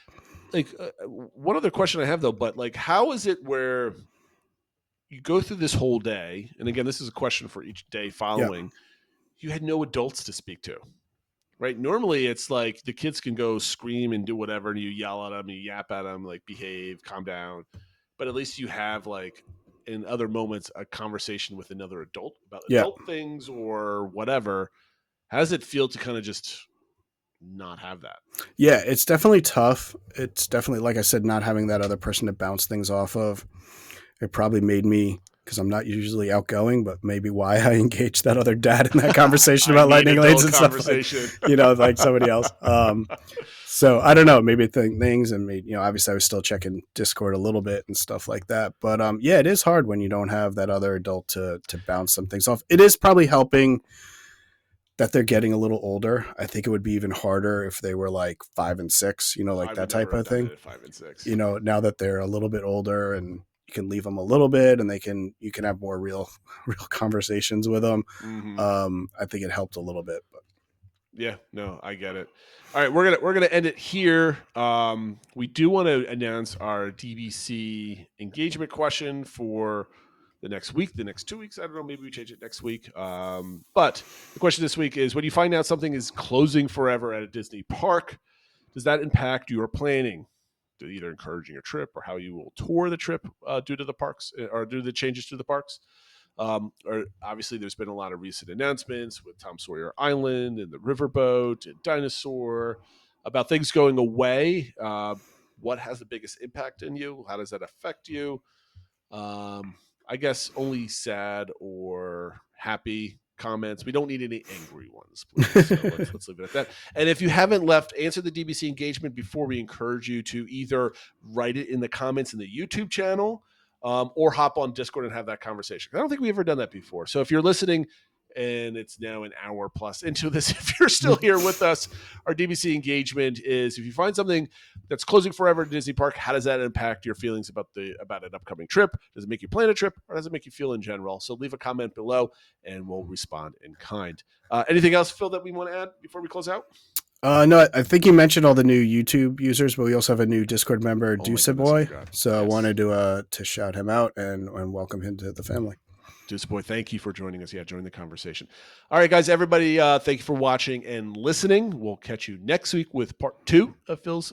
Like one other question I have though, but like, how is it where you go through this whole day? And again, this is a question for each day following. You had no adults to speak to, right? Normally it's like the kids can go scream and do whatever, and you yell at them, you yap at them, like behave, calm down. But at least you have, like, in other moments, a conversation with another adult about adult things or whatever. How does it feel to kind of just not have that? Yeah, it's definitely tough. It's definitely, like I said, not having that other person to bounce things off of. It probably made me, because I'm not usually outgoing, but maybe why I engaged that other dad in that conversation about lightning lanes and stuff, like somebody else. So I don't know, maybe things, and obviously I was still checking Discord a little bit and stuff like that. But it is hard when you don't have that other adult to bounce some things off. It is probably helping that they're getting a little older. I think it would be even harder if they were like 5 and 6, like that type of thing. 5 and 6. Now that they're a little bit older, and you can leave them a little bit, and you can have more real conversations with them. I think it helped a little bit, but yeah, no, I get it. All right, we're gonna end it here. We do want to announce our DBC engagement question for the next week, the next 2 weeks. I don't know, maybe we change it next week. But the question this week is: when you find out something is closing forever at a Disney park, does that impact your planning? To either encouraging your trip or how you will tour the trip due to the parks or due to the changes to the parks. Or obviously, there's been a lot of recent announcements with Tom Sawyer Island and the Riverboat and Dinosaur about things going away. What has the biggest impact on you? How does that affect you? I guess only sad or happy comments. We don't need any angry ones, please. So let's leave it at that. And if you haven't answer the DBC engagement before, we encourage you to either write it in the comments in the YouTube channel, or hop on Discord and have that conversation. I don't think we've ever done that before. So if you're listening and it's now an hour plus into this, if you're still here with us, our DBC engagement is, if you find something that's closing forever at Disney Park, how does that impact your feelings about an upcoming trip? Does it make you plan a trip, or does it make you feel in general? So leave a comment below and we'll respond in kind. Anything else, Phil, that we want to add before we close out? No, I think you mentioned all the new YouTube users, but we also have a new Discord member, Deuce Boy. So yes. I wanted to shout him out and welcome him to the family. Deuce Boy, thank you for joining us. Yeah, join the conversation. All right, guys, everybody, thank you for watching and listening. We'll catch you next week with part 2 of Phil's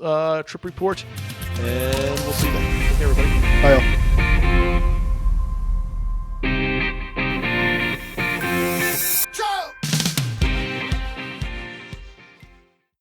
trip report, and we'll see you then. Take care, everybody. Bye, all.